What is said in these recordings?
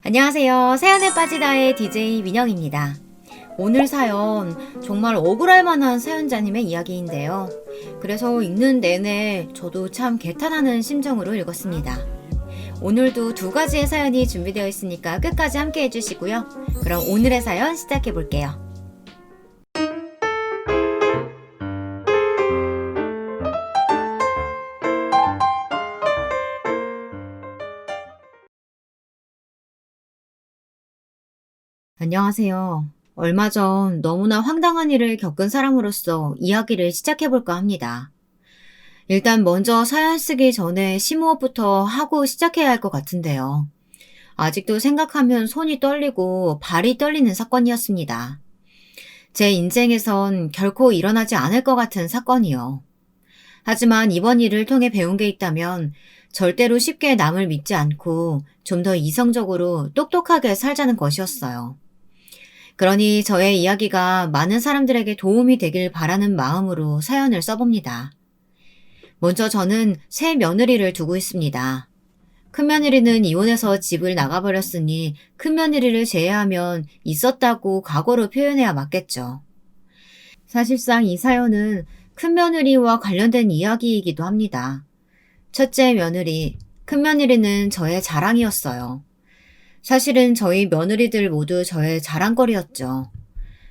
안녕하세요. 사연에 빠지다의 DJ 민영입니다. 오늘 사연 정말 억울할 만한 사연자님의 이야기인데요. 그래서 읽는 내내 저도 참 개탄하는 심정으로 읽었습니다. 오늘도 두 가지의 사연이 준비되어 있으니까 끝까지 함께 해주시고요. 그럼 오늘의 사연 시작해 볼게요. 안녕하세요. 얼마 전 너무나 황당한 일을 겪은 사람으로서 이야기를 시작해볼까 합니다. 일단 먼저 사연 쓰기 전에 심호흡부터 하고 시작해야 할 것 같은데요. 아직도 생각하면 손이 떨리고 발이 떨리는 사건이었습니다. 제 인생에선 결코 일어나지 않을 것 같은 사건이요. 하지만 이번 일을 통해 배운 게 있다면 절대로 쉽게 남을 믿지 않고 좀 더 이성적으로 똑똑하게 살자는 것이었어요. 그러니 저의 이야기가 많은 사람들에게 도움이 되길 바라는 마음으로 사연을 써봅니다. 먼저 저는 새 며느리를 두고 있습니다. 큰며느리는 이혼해서 집을 나가버렸으니 큰며느리를 제외하면 있었다고 과거로 표현해야 맞겠죠. 사실상 이 사연은 큰며느리와 관련된 이야기이기도 합니다. 첫째 며느리, 큰며느리는 저의 자랑이었어요. 사실은 저희 며느리들 모두 저의 자랑거리였죠.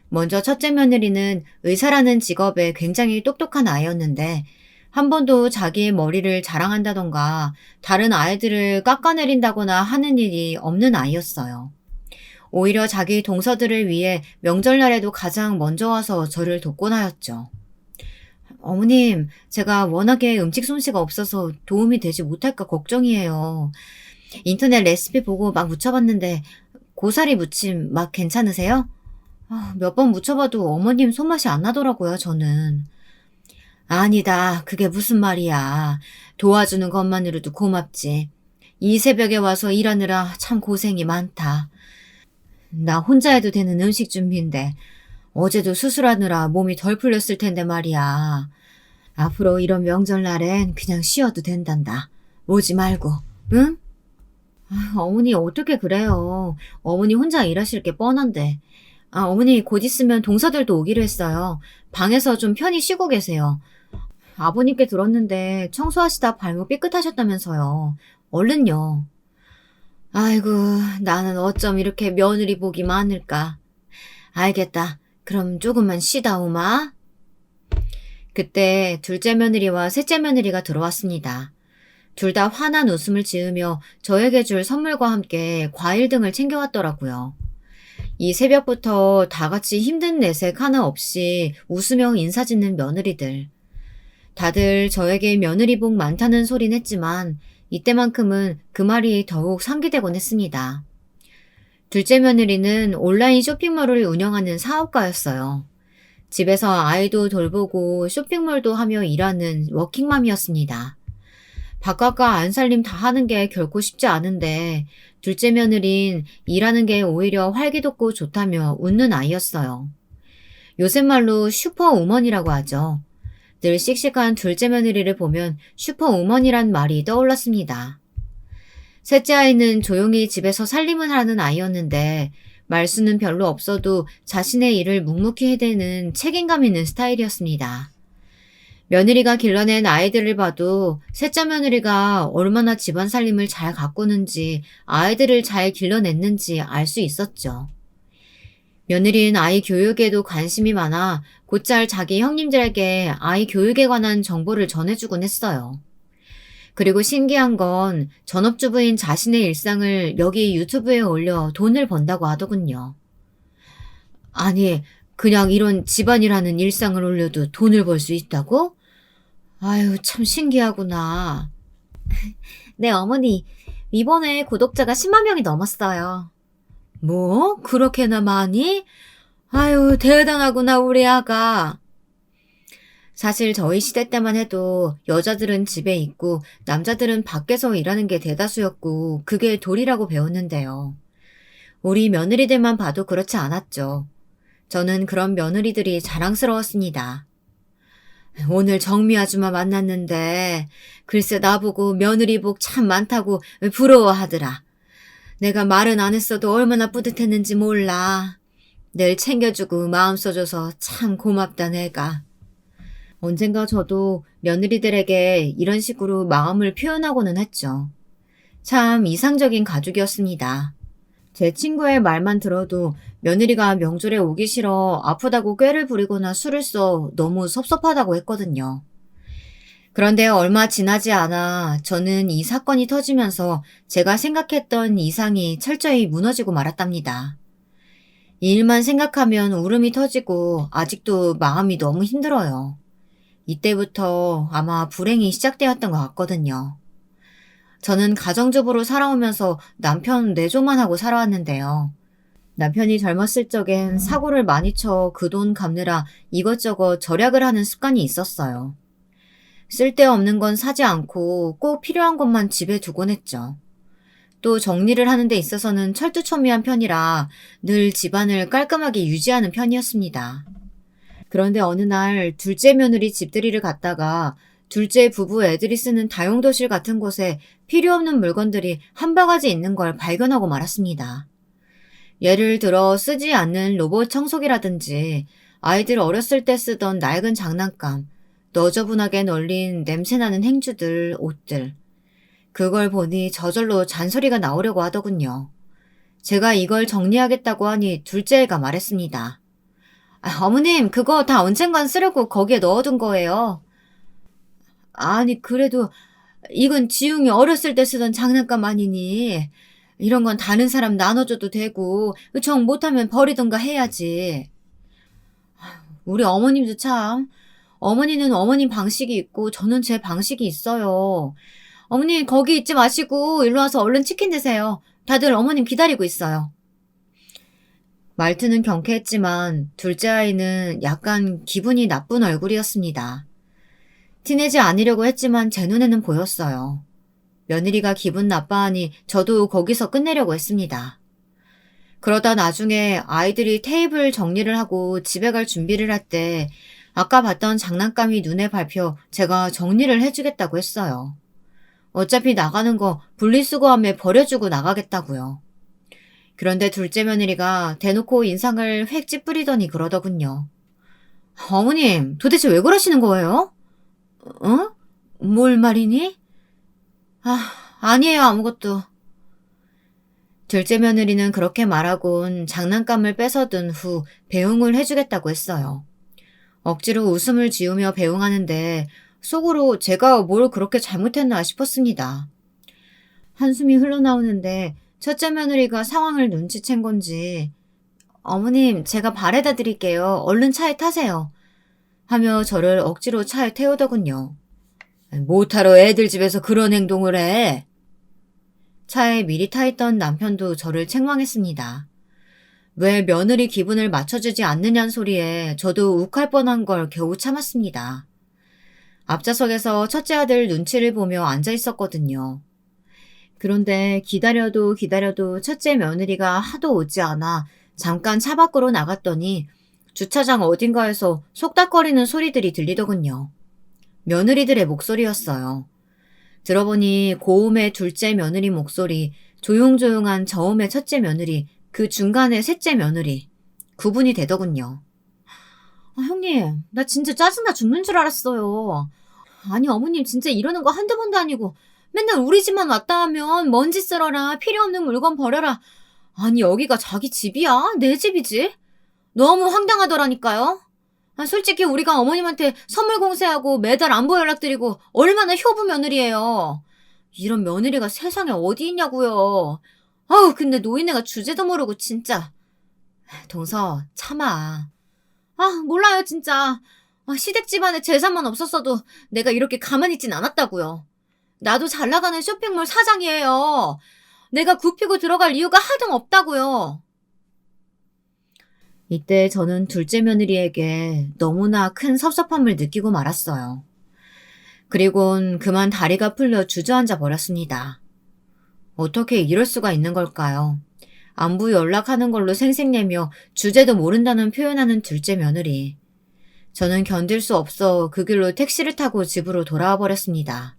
먼저 첫째 며느리는 의사라는 직업에 굉장히 똑똑한 아이였는데 한 번도 자기의 머리를 자랑한다던가 다른 아이들을 깎아내린다거나 하는 일이 없는 아이였어요. 오히려 자기 동서들을 위해 명절날에도 가장 먼저 와서 저를 돕곤 하였죠. 어머님, 제가 워낙에 음식 솜씨가 없어서 도움이 되지 못할까 걱정이에요. 인터넷 레시피 보고 막 무쳐봤는데 고사리 무침 맛 괜찮으세요? 몇 번 무쳐봐도 어머님 손맛이 안 나더라고요, 저는. 아니다, 그게 무슨 말이야. 도와주는 것만으로도 고맙지. 이 새벽에 와서 일하느라 참 고생이 많다. 나 혼자 해도 되는 음식 준비인데 어제도 수술하느라 몸이 덜 풀렸을 텐데 말이야. 앞으로 이런 명절날엔 그냥 쉬어도 된단다. 오지 말고, 응? 어머니 어떻게 그래요. 어머니 혼자 일하실 게 뻔한데. 어머니 곧 있으면 동서들도 오기로 했어요. 방에서 좀 편히 쉬고 계세요. 아버님께 들었는데 청소하시다 발목 삐끗하셨다면서요. 얼른요. 아이고, 나는 어쩜 이렇게 며느리 복이 많을까. 알겠다. 그럼 조금만 쉬다 오마. 그때 둘째 며느리와 셋째 며느리가 들어왔습니다. 둘 다 환한 웃음을 지으며 저에게 줄 선물과 함께 과일 등을 챙겨왔더라고요. 이 새벽부터 다 같이 힘든 내색 하나 없이 웃으며 인사짓는 며느리들. 다들 저에게 며느리 복 많다는 소린 했지만 이때만큼은 그 말이 더욱 상기되곤 했습니다. 둘째 며느리는 온라인 쇼핑몰을 운영하는 사업가였어요. 집에서 아이도 돌보고 쇼핑몰도 하며 일하는 워킹맘이었습니다. 바깥과 안살림 다 하는 게 결코 쉽지 않은데 둘째 며느린 일하는 게 오히려 활기돋고 좋다며 웃는 아이였어요. 요새 말로 슈퍼우먼이라고 하죠. 늘 씩씩한 둘째 며느리를 보면 슈퍼우먼이란 말이 떠올랐습니다. 셋째 아이는 조용히 집에서 살림을 하는 아이였는데 말수는 별로 없어도 자신의 일을 묵묵히 해대는 책임감 있는 스타일이었습니다. 며느리가 길러낸 아이들을 봐도 셋째 며느리가 얼마나 집안 살림을 잘 가꾸는지 아이들을 잘 길러냈는지 알 수 있었죠. 며느리는 아이 교육에도 관심이 많아 곧잘 자기 형님들에게 아이 교육에 관한 정보를 전해주곤 했어요. 그리고 신기한 건 전업주부인 자신의 일상을 여기 유튜브에 올려 돈을 번다고 하더군요. 아니, 그냥 이런 집안이라는 일상을 올려도 돈을 벌 수 있다고? 아유, 참 신기하구나. 네, 어머니. 이번에 구독자가 10만 명이 넘었어요. 뭐? 그렇게나 많이? 아유, 대단하구나, 우리 아가. 사실 저희 시대 때만 해도 여자들은 집에 있고 남자들은 밖에서 일하는 게 대다수였고 그게 도리라고 배웠는데요. 우리 며느리들만 봐도 그렇지 않았죠. 저는 그런 며느리들이 자랑스러웠습니다. 오늘 정미 아줌마 만났는데 글쎄 나보고 며느리 복 참 많다고 부러워하더라. 내가 말은 안 했어도 얼마나 뿌듯했는지 몰라. 늘 챙겨주고 마음 써줘서 참 고맙다 내가. 언젠가 저도 며느리들에게 이런 식으로 마음을 표현하고는 했죠. 참 이상적인 가족이었습니다. 제 친구의 말만 들어도 며느리가 명절에 오기 싫어 아프다고 꾀를 부리거나 술을 써 너무 섭섭하다고 했거든요. 그런데 얼마 지나지 않아 저는 이 사건이 터지면서 제가 생각했던 이상이 철저히 무너지고 말았답니다. 이 일만 생각하면 울음이 터지고 아직도 마음이 너무 힘들어요. 이때부터 아마 불행이 시작되었던 것 같거든요. 저는 가정주부로 살아오면서 남편 내조만 하고 살아왔는데요. 남편이 젊었을 적엔 사고를 많이 쳐 그 돈 갚느라 이것저것 절약을 하는 습관이 있었어요. 쓸데없는 건 사지 않고 꼭 필요한 것만 집에 두곤 했죠. 또 정리를 하는 데 있어서는 철두철미한 편이라 늘 집안을 깔끔하게 유지하는 편이었습니다. 그런데 어느 날 둘째 며느리 집들이를 갔다가 둘째 부부 애들이 쓰는 다용도실 같은 곳에 필요 없는 물건들이 한 바가지 있는 걸 발견하고 말았습니다. 예를 들어 쓰지 않는 로봇 청소기라든지 아이들 어렸을 때 쓰던 낡은 장난감, 너저분하게 널린 냄새나는 행주들, 옷들. 그걸 보니 저절로 잔소리가 나오려고 하더군요. 제가 이걸 정리하겠다고 하니 둘째 애가 말했습니다. 어머님, 그거 다 언젠간 쓰려고 거기에 넣어둔 거예요. 아니, 그래도 이건 지웅이 어렸을 때 쓰던 장난감 아니니. 이런 건 다른 사람 나눠줘도 되고 정 못하면 버리던가 해야지. 우리 어머님도 참. 어머니는 어머님 방식이 있고 저는 제 방식이 있어요. 어머니 거기 있지 마시고 일로 와서 얼른 치킨 드세요. 다들 어머님 기다리고 있어요. 말투는 경쾌했지만 둘째 아이는 약간 기분이 나쁜 얼굴이었습니다. 티내지 않으려고 했지만 제 눈에는 보였어요. 며느리가 기분 나빠하니 저도 거기서 끝내려고 했습니다. 그러다 나중에 아이들이 테이블 정리를 하고 집에 갈 준비를 할 때 아까 봤던 장난감이 눈에 밟혀 제가 정리를 해주겠다고 했어요. 어차피 나가는 거 분리수거함에 버려주고 나가겠다고요. 그런데 둘째 며느리가 대놓고 인상을 획 찌푸리더니 그러더군요. 어머님, 도대체 왜 그러시는 거예요? 어? 뭘 말이니? 아니에요, 아무것도. 둘째 며느리는 그렇게 말하곤 장난감을 뺏어둔 후 배웅을 해주겠다고 했어요. 억지로 웃음을 지으며 배웅하는데 속으로 제가 뭘 그렇게 잘못했나 싶었습니다. 한숨이 흘러나오는데 첫째 며느리가 상황을 눈치챈 건지 어머님, 제가 바래다 드릴게요. 얼른 차에 타세요. 하며 저를 억지로 차에 태우더군요. 못하러 애들 집에서 그런 행동을 해. 차에 미리 타있던 남편도 저를 책망했습니다. 왜 며느리 기분을 맞춰주지 않느냐는 소리에 저도 욱할 뻔한 걸 겨우 참았습니다. 앞좌석에서 첫째 아들 눈치를 보며 앉아 있었거든요. 그런데 기다려도 첫째 며느리가 하도 오지 않아 잠깐 차 밖으로 나갔더니 주차장 어딘가에서 속닥거리는 소리들이 들리더군요. 며느리들의 목소리였어요. 들어보니 고음의 둘째 며느리 목소리, 조용조용한 저음의 첫째 며느리, 그 중간에 셋째 며느리, 구분이 되더군요. 형님, 나 진짜 짜증나 죽는 줄 알았어요. 아니 어머님 진짜 이러는 거 한두 번도 아니고 맨날 우리 집만 왔다 하면 먼지 쓸어라, 필요 없는 물건 버려라. 아니 여기가 자기 집이야? 내 집이지? 너무 황당하더라니까요. 솔직히 우리가 어머님한테 선물 공세하고 매달 안부 연락드리고 얼마나 효부 며느리예요. 이런 며느리가 세상에 어디 있냐고요. 아우 근데 노인네가 주제도 모르고 진짜. 동서 참아. 몰라요 진짜. 시댁 집안에 재산만 없었어도 내가 이렇게 가만히 있진 않았다고요. 나도 잘 나가는 쇼핑몰 사장이에요. 내가 굽히고 들어갈 이유가 하등 없다고요. 이때 저는 둘째 며느리에게 너무나 큰 섭섭함을 느끼고 말았어요. 그리곤 그만 다리가 풀려 주저앉아 버렸습니다. 어떻게 이럴 수가 있는 걸까요? 안부 연락하는 걸로 생색내며 주제도 모른다는 표현하는 둘째 며느리. 저는 견딜 수 없어 그 길로 택시를 타고 집으로 돌아와 버렸습니다.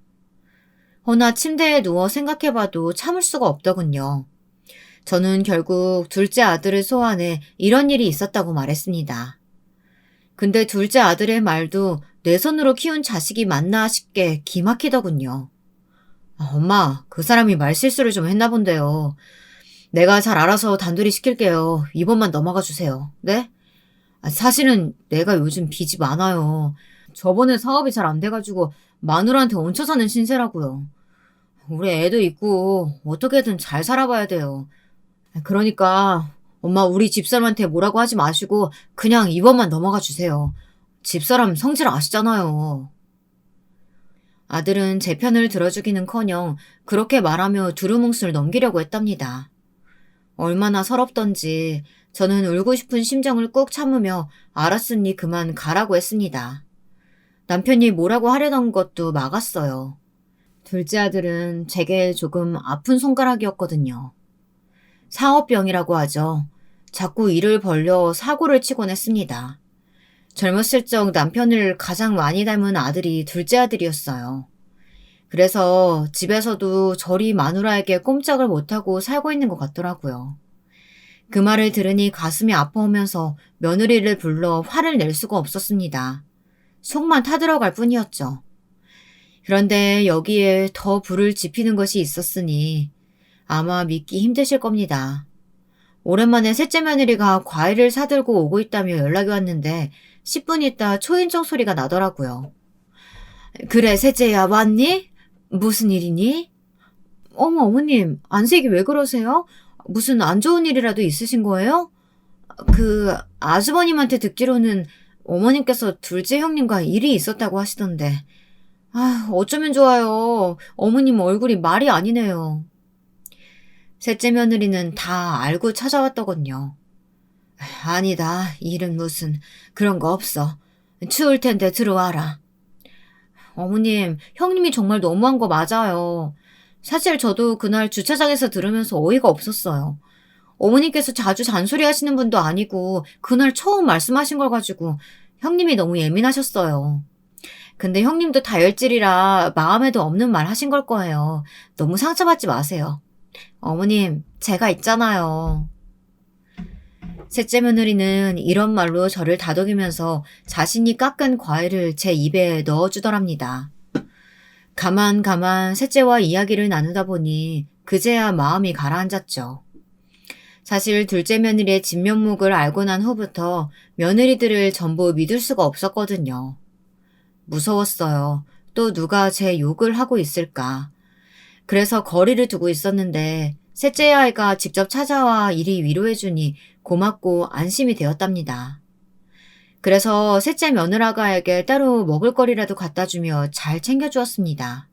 허나 침대에 누워 생각해봐도 참을 수가 없더군요. 저는 결국 둘째 아들을 소환해 이런 일이 있었다고 말했습니다. 근데 둘째 아들의 말도 내 손으로 키운 자식이 맞나 싶게 기막히더군요. 엄마, 그 사람이 말실수를 좀 했나 본데요. 내가 잘 알아서 단둘이 시킬게요. 이번만 넘어가 주세요. 네? 사실은 내가 요즘 빚이 많아요. 저번에 사업이 잘 안 돼가지고 마누라한테 얹혀 사는 신세라고요. 우리 애도 있고 어떻게든 잘 살아봐야 돼요. 그러니까 엄마 우리 집사람한테 뭐라고 하지 마시고 그냥 이번만 넘어가 주세요. 집사람 성질 아시잖아요. 아들은 제 편을 들어주기는커녕 그렇게 말하며 두루뭉술 넘기려고 했답니다. 얼마나 서럽던지 저는 울고 싶은 심정을 꾹 참으며 알았으니 그만 가라고 했습니다. 남편이 뭐라고 하려던 것도 막았어요. 둘째 아들은 제게 조금 아픈 손가락이었거든요. 상어병이라고 하죠. 자꾸 이를 벌려 사고를 치곤 했습니다. 젊었을 적 남편을 가장 많이 닮은 아들이 둘째 아들이었어요. 그래서 집에서도 저리 마누라에게 꼼짝을 못하고 살고 있는 것 같더라고요. 그 말을 들으니 가슴이 아파오면서 며느리를 불러 화를 낼 수가 없었습니다. 속만 타들어갈 뿐이었죠. 그런데 여기에 더 불을 지피는 것이 있었으니 아마 믿기 힘드실 겁니다. 오랜만에 셋째 며느리가 과일을 사들고 오고 있다며 연락이 왔는데 10분 있다 초인종 소리가 나더라고요. 그래, 셋째야, 왔니? 무슨 일이니? 어머, 어머님, 안색이 왜 그러세요? 무슨 안 좋은 일이라도 있으신 거예요? 아주버님한테 듣기로는 어머님께서 둘째 형님과 일이 있었다고 하시던데. 어쩌면 좋아요. 어머님 얼굴이 말이 아니네요. 셋째 며느리는 다 알고 찾아왔더군요. 아니다, 일은 무슨, 그런 거 없어. 추울 텐데 들어와라. 어머님, 형님이 정말 너무한 거 맞아요. 사실 저도 그날 주차장에서 들으면서 어이가 없었어요. 어머니께서 자주 잔소리 하시는 분도 아니고 그날 처음 말씀하신 걸 가지고 형님이 너무 예민하셨어요. 근데 형님도 다혈질이라 마음에도 없는 말 하신 걸 거예요. 너무 상처받지 마세요. 어머님, 제가 있잖아요. 셋째 며느리는 이런 말로 저를 다독이면서 자신이 깎은 과일을 제 입에 넣어주더랍니다. 가만 셋째와 이야기를 나누다 보니 그제야 마음이 가라앉았죠. 사실 둘째 며느리의 진면목을 알고 난 후부터 며느리들을 전부 믿을 수가 없었거든요. 무서웠어요. 또 누가 제 욕을 하고 있을까. 그래서 거리를 두고 있었는데 셋째 아이가 직접 찾아와 이리 위로해주니 고맙고 안심이 되었답니다. 그래서 셋째 며느라가에게 따로 먹을거리라도 갖다 주며 잘 챙겨주었습니다.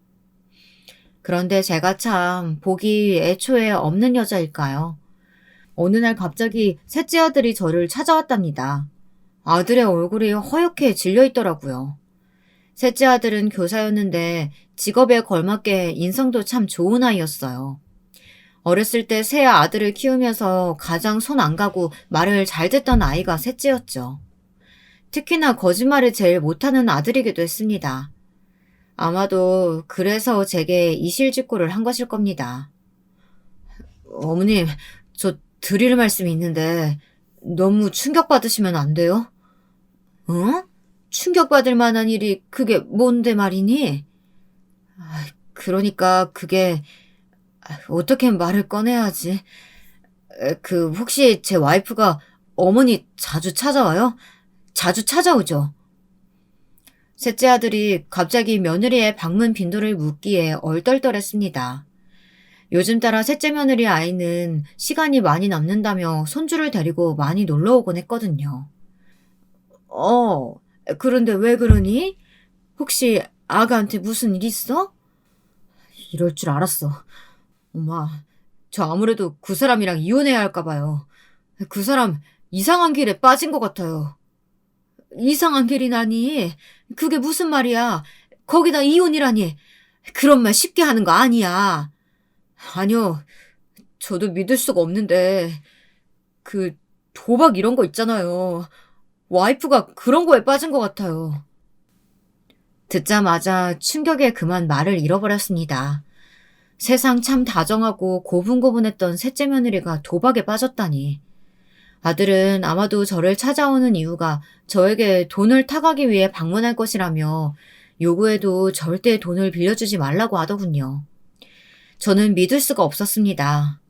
그런데 제가 참 복이 애초에 없는 여자일까요? 어느 날 갑자기 셋째 아들이 저를 찾아왔답니다. 아들의 얼굴이 허옇게 질려있더라고요. 셋째 아들은 교사였는데 직업에 걸맞게 인성도 참 좋은 아이였어요. 어렸을 때 새 아들을 키우면서 가장 손 안 가고 말을 잘 듣던 아이가 셋째였죠. 특히나 거짓말을 제일 못하는 아들이기도 했습니다. 아마도 그래서 제게 이실직고를 한 것일 겁니다. 어머님, 저 드릴 말씀이 있는데 너무 충격받으시면 안 돼요? 응? 충격받을 만한 일이 그게 뭔데 말이니? 그러니까 그게 어떻게 말을 꺼내야지. 혹시 제 와이프가 어머니 자주 찾아와요? 자주 찾아오죠? 셋째 아들이 갑자기 며느리의 방문 빈도를 묻기에 얼떨떨했습니다. 요즘 따라 셋째 며느리 아이는 시간이 많이 남는다며 손주를 데리고 많이 놀러 오곤 했거든요. 그런데 왜 그러니? 혹시 아가한테 무슨 일 있어? 이럴 줄 알았어. 엄마, 저 아무래도 그 사람이랑 이혼해야 할까 봐요. 그 사람 이상한 길에 빠진 것 같아요. 이상한 길이라니? 그게 무슨 말이야? 거기다 이혼이라니? 그런 말 쉽게 하는 거 아니야. 아니요, 저도 믿을 수가 없는데 도박 이런 거 있잖아요. 와이프가 그런 거에 빠진 것 같아요. 듣자마자 충격에 그만 말을 잃어버렸습니다. 세상 참 다정하고 고분고분했던 셋째 며느리가 도박에 빠졌다니. 아들은 아마도 저를 찾아오는 이유가 저에게 돈을 타가기 위해 방문할 것이라며 요구해도 절대 돈을 빌려주지 말라고 하더군요. 저는 믿을 수가 없었습니다.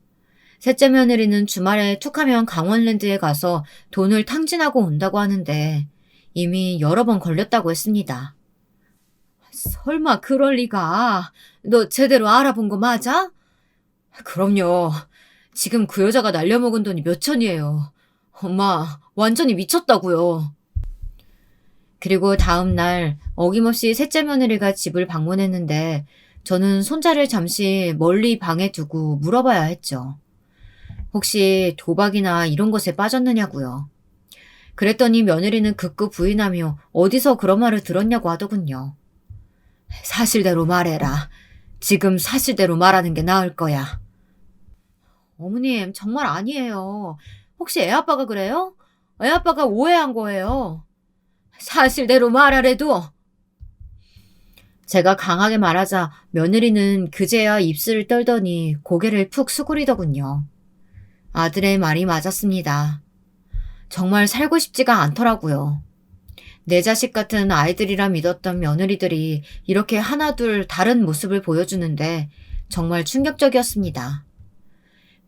셋째 며느리는 주말에 툭하면 강원랜드에 가서 돈을 탕진하고 온다고 하는데 이미 여러 번 걸렸다고 했습니다. 설마 그럴 리가. 너 제대로 알아본 거 맞아? 그럼요. 지금 그 여자가 날려먹은 돈이 몇 천이에요. 엄마, 완전히 미쳤다고요. 그리고 다음 날 어김없이 셋째 며느리가 집을 방문했는데 저는 손자를 잠시 멀리 방에 두고 물어봐야 했죠. 혹시 도박이나 이런 것에 빠졌느냐고요. 그랬더니 며느리는 극구 부인하며 어디서 그런 말을 들었냐고 하더군요. 사실대로 말해라. 지금 사실대로 말하는 게 나을 거야. 어머님, 정말 아니에요. 혹시 애아빠가 그래요? 애아빠가 오해한 거예요. 사실대로 말하래도. 제가 강하게 말하자 며느리는 그제야 입술을 떨더니 고개를 푹 수그리더군요. 아들의 말이 맞았습니다. 정말 살고 싶지가 않더라고요. 내 자식 같은 아이들이라 믿었던 며느리들이 이렇게 하나둘 다른 모습을 보여주는데 정말 충격적이었습니다.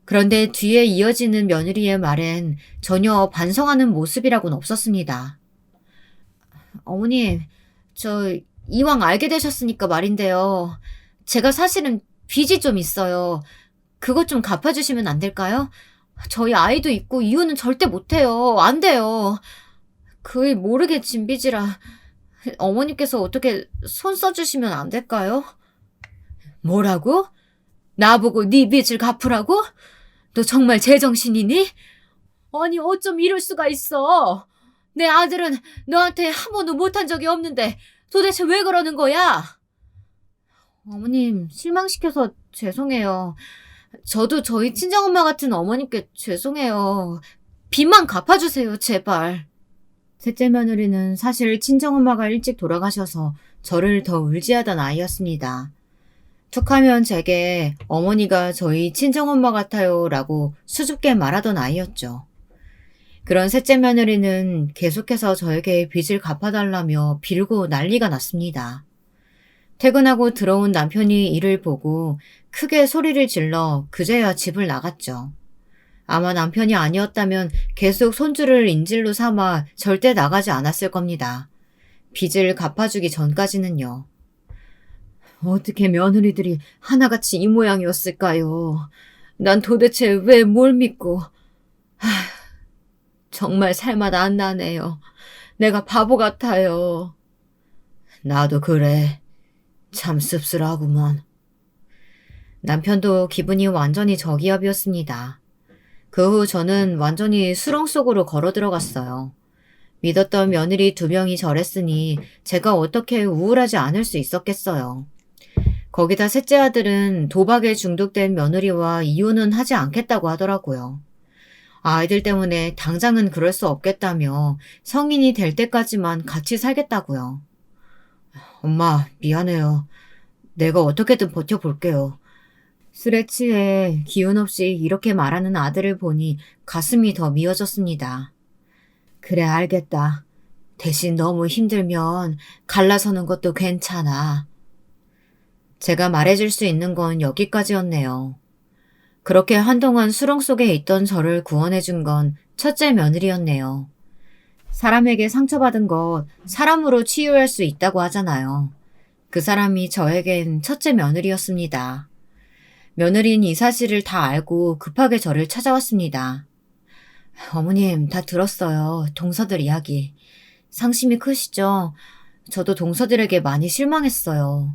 그런데 뒤에 이어지는 며느리의 말엔 전혀 반성하는 모습이라고는 없었습니다. 어머님, 저 이왕 알게 되셨으니까 말인데요. 제가 사실은 빚이 좀 있어요. 그것 좀 갚아주시면 안 될까요? 저희 아이도 있고 이혼은 절대 못해요. 안 돼요. 그의 모르게 진 빚이라 어머니께서 어떻게 손 써주시면 안 될까요? 뭐라고? 나보고 네 빚을 갚으라고? 너 정말 제정신이니? 아니 어쩜 이럴 수가 있어. 내 아들은 너한테 한 번도 못한 적이 없는데 도대체 왜 그러는 거야? 어머님 실망시켜서 죄송해요. 저도 저희 친정엄마 같은 어머님께 죄송해요. 빚만 갚아주세요 제발. 셋째 며느리는 사실 친정엄마가 일찍 돌아가셔서 저를 더 의지하던 아이였습니다. 툭하면 제게 어머니가 저희 친정엄마 같아요 라고 수줍게 말하던 아이였죠. 그런 셋째 며느리는 계속해서 저에게 빚을 갚아달라며 빌고 난리가 났습니다. 퇴근하고 들어온 남편이 이를 보고 크게 소리를 질러 그제야 집을 나갔죠. 아마 남편이 아니었다면 계속 손주를 인질로 삼아 절대 나가지 않았을 겁니다. 빚을 갚아주기 전까지는요. 어떻게 며느리들이 하나같이 이 모양이었을까요? 난 도대체 왜 뭘 믿고. 정말 살맛 안 나네요. 내가 바보 같아요. 나도 그래. 참 씁쓸하구먼. 남편도 기분이 완전히 저기압이었습니다. 그 후 저는 완전히 수렁 속으로 걸어 들어갔어요. 믿었던 며느리 2명이 저랬으니 제가 어떻게 우울하지 않을 수 있었겠어요. 거기다 셋째 아들은 도박에 중독된 며느리와 이혼은 하지 않겠다고 하더라고요. 아이들 때문에 당장은 그럴 수 없겠다며 성인이 될 때까지만 같이 살겠다고요. 엄마, 미안해요. 내가 어떻게든 버텨볼게요. 술에 취해 기운 없이 이렇게 말하는 아들을 보니 가슴이 더 미어졌습니다. 그래, 알겠다. 대신 너무 힘들면 갈라서는 것도 괜찮아. 제가 말해줄 수 있는 건 여기까지였네요. 그렇게 한동안 수렁 속에 있던 저를 구원해준 건 첫째 며느리였네요. 사람에게 상처받은 것 사람으로 치유할 수 있다고 하잖아요. 그 사람이 저에겐 첫째 며느리였습니다. 며느리는 이 사실을 다 알고 급하게 저를 찾아왔습니다. 어머님, 다 들었어요. 동서들 이야기. 상심이 크시죠? 저도 동서들에게 많이 실망했어요.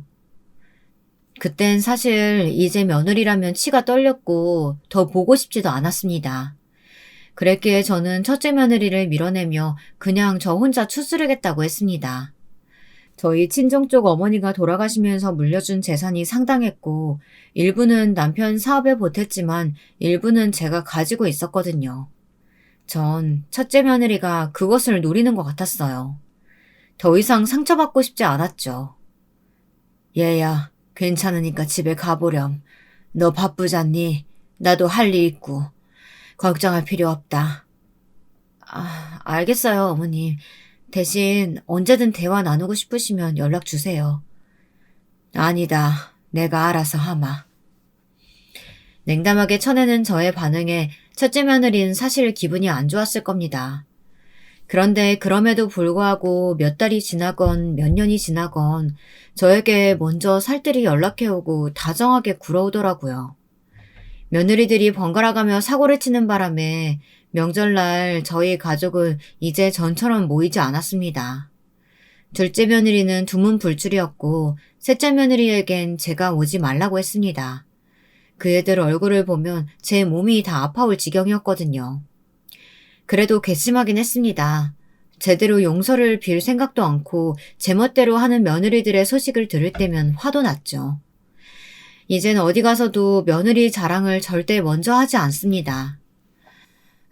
그땐 사실 이제 며느리라면 치가 떨렸고 더 보고 싶지도 않았습니다. 그랬기에 저는 첫째 며느리를 밀어내며 그냥 저 혼자 추스르겠다고 했습니다. 저희 친정 쪽 어머니가 돌아가시면서 물려준 재산이 상당했고 일부는 남편 사업에 보탰지만 일부는 제가 가지고 있었거든요. 전 첫째 며느리가 그것을 노리는 것 같았어요. 더 이상 상처받고 싶지 않았죠. 얘야, 괜찮으니까 집에 가보렴. 너 바쁘잖니? 나도 할 일 있고. 걱정할 필요 없다. 알겠어요, 어머님. 대신 언제든 대화 나누고 싶으시면 연락 주세요. 아니다. 내가 알아서 하마. 냉담하게 쳐내는 저의 반응에 첫째 며느리는 사실 기분이 안 좋았을 겁니다. 그런데 그럼에도 불구하고 몇 달이 지나건 몇 년이 지나건 저에게 먼저 살뜰히 연락해오고 다정하게 굴어오더라고요. 며느리들이 번갈아가며 사고를 치는 바람에 명절날 저희 가족은 이제 전처럼 모이지 않았습니다. 둘째 며느리는 두문불출이었고 셋째 며느리에겐 제가 오지 말라고 했습니다. 그 애들 얼굴을 보면 제 몸이 다 아파올 지경이었거든요. 그래도 괘씸하긴 했습니다. 제대로 용서를 빌 생각도 않고 제멋대로 하는 며느리들의 소식을 들을 때면 화도 났죠. 이젠 어디 가서도 며느리 자랑을 절대 먼저 하지 않습니다.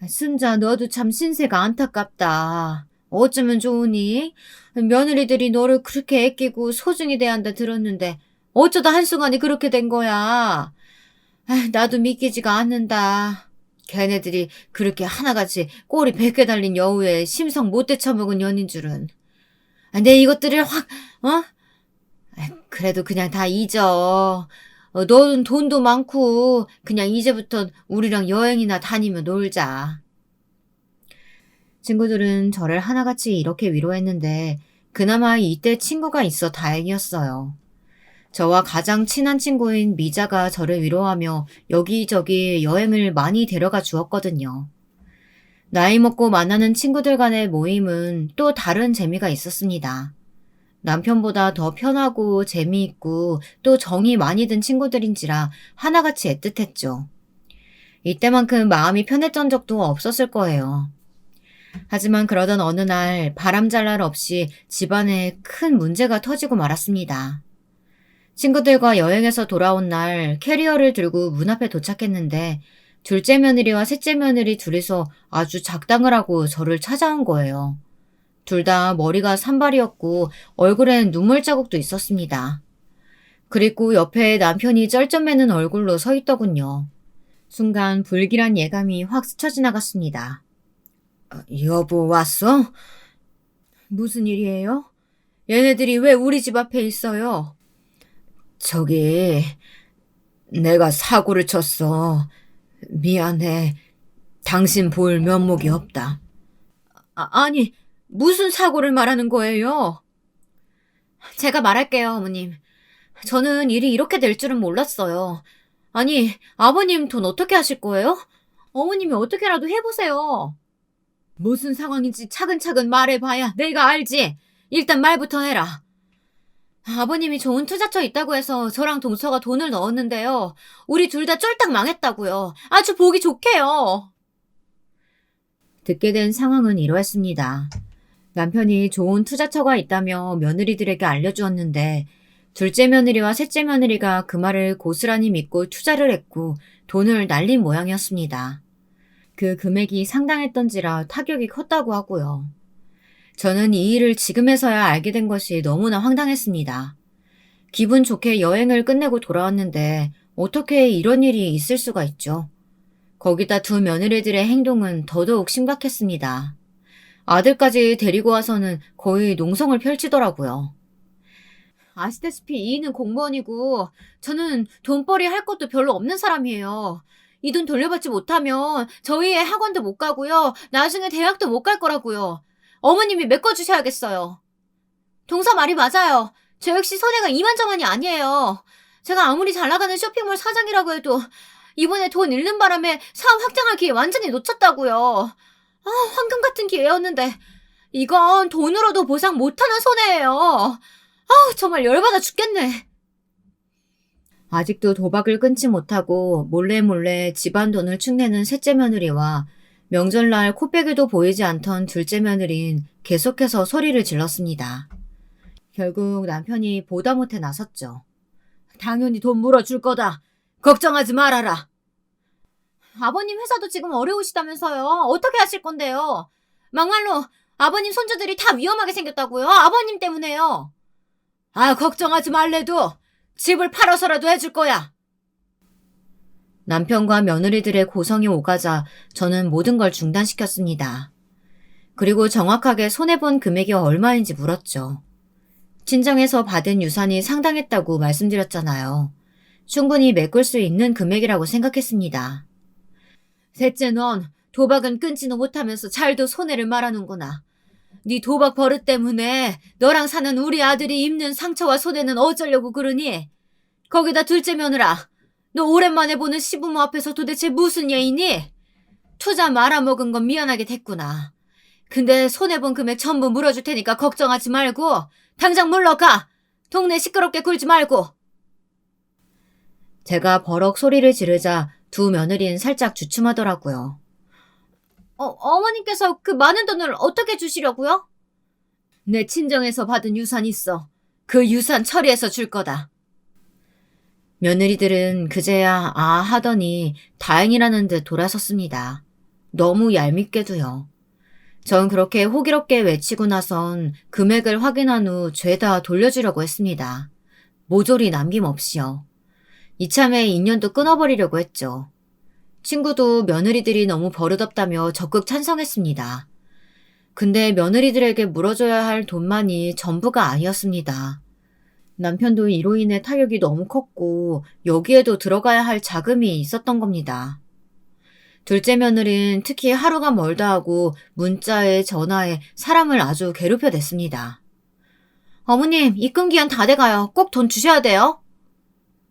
순자, 너도 참 신세가 안타깝다. 어쩌면 좋으니? 며느리들이 너를 그렇게 아끼고 소중히 대한다 들었는데 어쩌다 한순간에 그렇게 된 거야. 나도 믿기지가 않는다. 걔네들이 그렇게 하나같이 꼬리 100개 달린 여우에 심성 못 되쳐먹은 년인 줄은. 내 이것들을 확, 어? 그래도 그냥 다 잊어. 너는 돈도 많고 그냥 이제부턴 우리랑 여행이나 다니며 놀자. 친구들은 저를 하나같이 이렇게 위로했는데 그나마 이때 친구가 있어 다행이었어요. 저와 가장 친한 친구인 미자가 저를 위로하며 여기저기 여행을 많이 데려가 주었거든요. 나이 먹고 만나는 친구들 간의 모임은 또 다른 재미가 있었습니다. 남편보다 더 편하고 재미있고 또 정이 많이 든 친구들인지라 하나같이 애틋했죠. 이때만큼 마음이 편했던 적도 없었을 거예요. 하지만 그러던 어느 날 바람잘 날 없이 집안에 큰 문제가 터지고 말았습니다. 친구들과 여행에서 돌아온 날 캐리어를 들고 문 앞에 도착했는데 둘째 며느리와 셋째 며느리 둘이서 아주 작당을 하고 저를 찾아온 거예요. 둘 다 머리가 산발이었고 얼굴엔 눈물 자국도 있었습니다. 그리고 옆에 남편이 쩔쩔매는 얼굴로 서 있더군요. 순간 불길한 예감이 확 스쳐 지나갔습니다. 여보 왔어? 무슨 일이에요? 얘네들이 왜 우리 집 앞에 있어요? 저기 내가 사고를 쳤어. 미안해. 당신 볼 면목이 없다. 아니 무슨 사고를 말하는 거예요? 제가 말할게요, 어머님. 저는 일이 이렇게 될 줄은 몰랐어요. 아니, 아버님 돈 어떻게 하실 거예요? 어머님이 어떻게라도 해보세요. 무슨 상황인지 차근차근 말해봐야 내가 알지. 일단 말부터 해라. 아버님이 좋은 투자처 있다고 해서 저랑 동서가 돈을 넣었는데요. 우리 둘 다 쫄딱 망했다고요. 아주 보기 좋게요. 듣게 된 상황은 이러했습니다. 남편이 좋은 투자처가 있다며 며느리들에게 알려주었는데 둘째 며느리와 셋째 며느리가 그 말을 고스란히 믿고 투자를 했고 돈을 날린 모양이었습니다. 그 금액이 상당했던지라 타격이 컸다고 하고요. 저는 이 일을 지금에서야 알게 된 것이 너무나 황당했습니다. 기분 좋게 여행을 끝내고 돌아왔는데 어떻게 이런 일이 있을 수가 있죠. 거기다 두 며느리들의 행동은 더더욱 심각했습니다. 아들까지 데리고 와서는 거의 농성을 펼치더라고요. 아시다시피 이인은 공무원이고 저는 돈벌이 할 것도 별로 없는 사람이에요. 이 돈 돌려받지 못하면 저희의 학원도 못 가고요. 나중에 대학도 못 갈 거라고요. 어머님이 메꿔주셔야겠어요. 동서 말이 맞아요. 저 역시 손해가 이만저만이 아니에요. 제가 아무리 잘 나가는 쇼핑몰 사장이라고 해도 이번에 돈 잃는 바람에 사업 확장할 기회 완전히 놓쳤다고요. 황금 같은 기회였는데 이건 돈으로도 보상 못하는 손해예요. 정말 열받아 죽겠네. 아직도 도박을 끊지 못하고 몰래 집안 돈을 축내는 셋째 며느리와 명절날 코빼기도 보이지 않던 둘째 며느리는 계속해서 소리를 질렀습니다. 결국 남편이 보다 못해 나섰죠. 당연히 돈 물어줄 거다. 걱정하지 말아라. 아버님 회사도 지금 어려우시다면서요. 어떻게 하실 건데요? 막말로 아버님 손주들이 다 위험하게 생겼다고요. 아버님 때문에요. 걱정하지 말래도 집을 팔아서라도 해줄 거야. 남편과 며느리들의 고성이 오가자 저는 모든 걸 중단시켰습니다. 그리고 정확하게 손해본 금액이 얼마인지 물었죠. 친정에서 받은 유산이 상당했다고 말씀드렸잖아요. 충분히 메꿀 수 있는 금액이라고 생각했습니다. 셋째, 넌 도박은 끊지도 못하면서 잘도 손해를 말하는구나. 네 도박 버릇 때문에 너랑 사는 우리 아들이 입는 상처와 손해는 어쩌려고 그러니? 거기다 둘째 며느라, 너 오랜만에 보는 시부모 앞에서 도대체 무슨 예이니? 투자 말아먹은 건 미안하게 됐구나. 근데 손해본 금액 전부 물어줄 테니까 걱정하지 말고 당장 물러가! 동네 시끄럽게 굴지 말고! 제가 버럭 소리를 지르자 두 며느리는 살짝 주춤하더라고요. 어머님께서 그 많은 돈을 어떻게 주시려고요? 내 친정에서 받은 유산 있어. 그 유산 처리해서 줄 거다. 며느리들은 그제야 아 하더니 다행이라는 듯 돌아섰습니다. 너무 얄밉게도요. 전 그렇게 호기롭게 외치고 나선 금액을 확인한 후 죄다 돌려주려고 했습니다. 모조리 남김없이요. 이참에 인연도 끊어버리려고 했죠. 친구도 며느리들이 너무 버릇없다며 적극 찬성했습니다. 근데 며느리들에게 물어줘야 할 돈만이 전부가 아니었습니다. 남편도 이로 인해 타격이 너무 컸고 여기에도 들어가야 할 자금이 있었던 겁니다. 둘째 며느리는 특히 하루가 멀다 하고 문자에 전화에 사람을 아주 괴롭혀댔습니다. 어머님, 입금기한 다 돼가요. 꼭 돈 주셔야 돼요.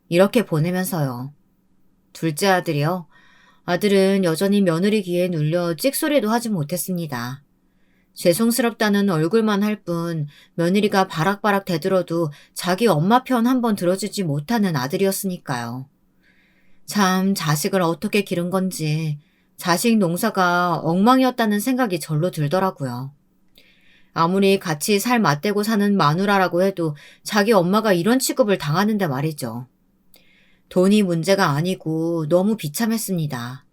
이렇게 보내면서요. 둘째 아들이요. 아들은 여전히 며느리 귀에 눌려 찍소리도 하지 못했습니다. 죄송스럽다는 얼굴만 할 뿐 며느리가 바락바락 대들어도 자기 엄마 편 한번 들어주지 못하는 아들이었으니까요. 참 자식을 어떻게 기른 건지 자식 농사가 엉망이었다는 생각이 절로 들더라고요. 아무리 같이 살 맞대고 사는 마누라라고 해도 자기 엄마가 이런 취급을 당하는데 말이죠. 돈이 문제가 아니고 너무 비참했습니다.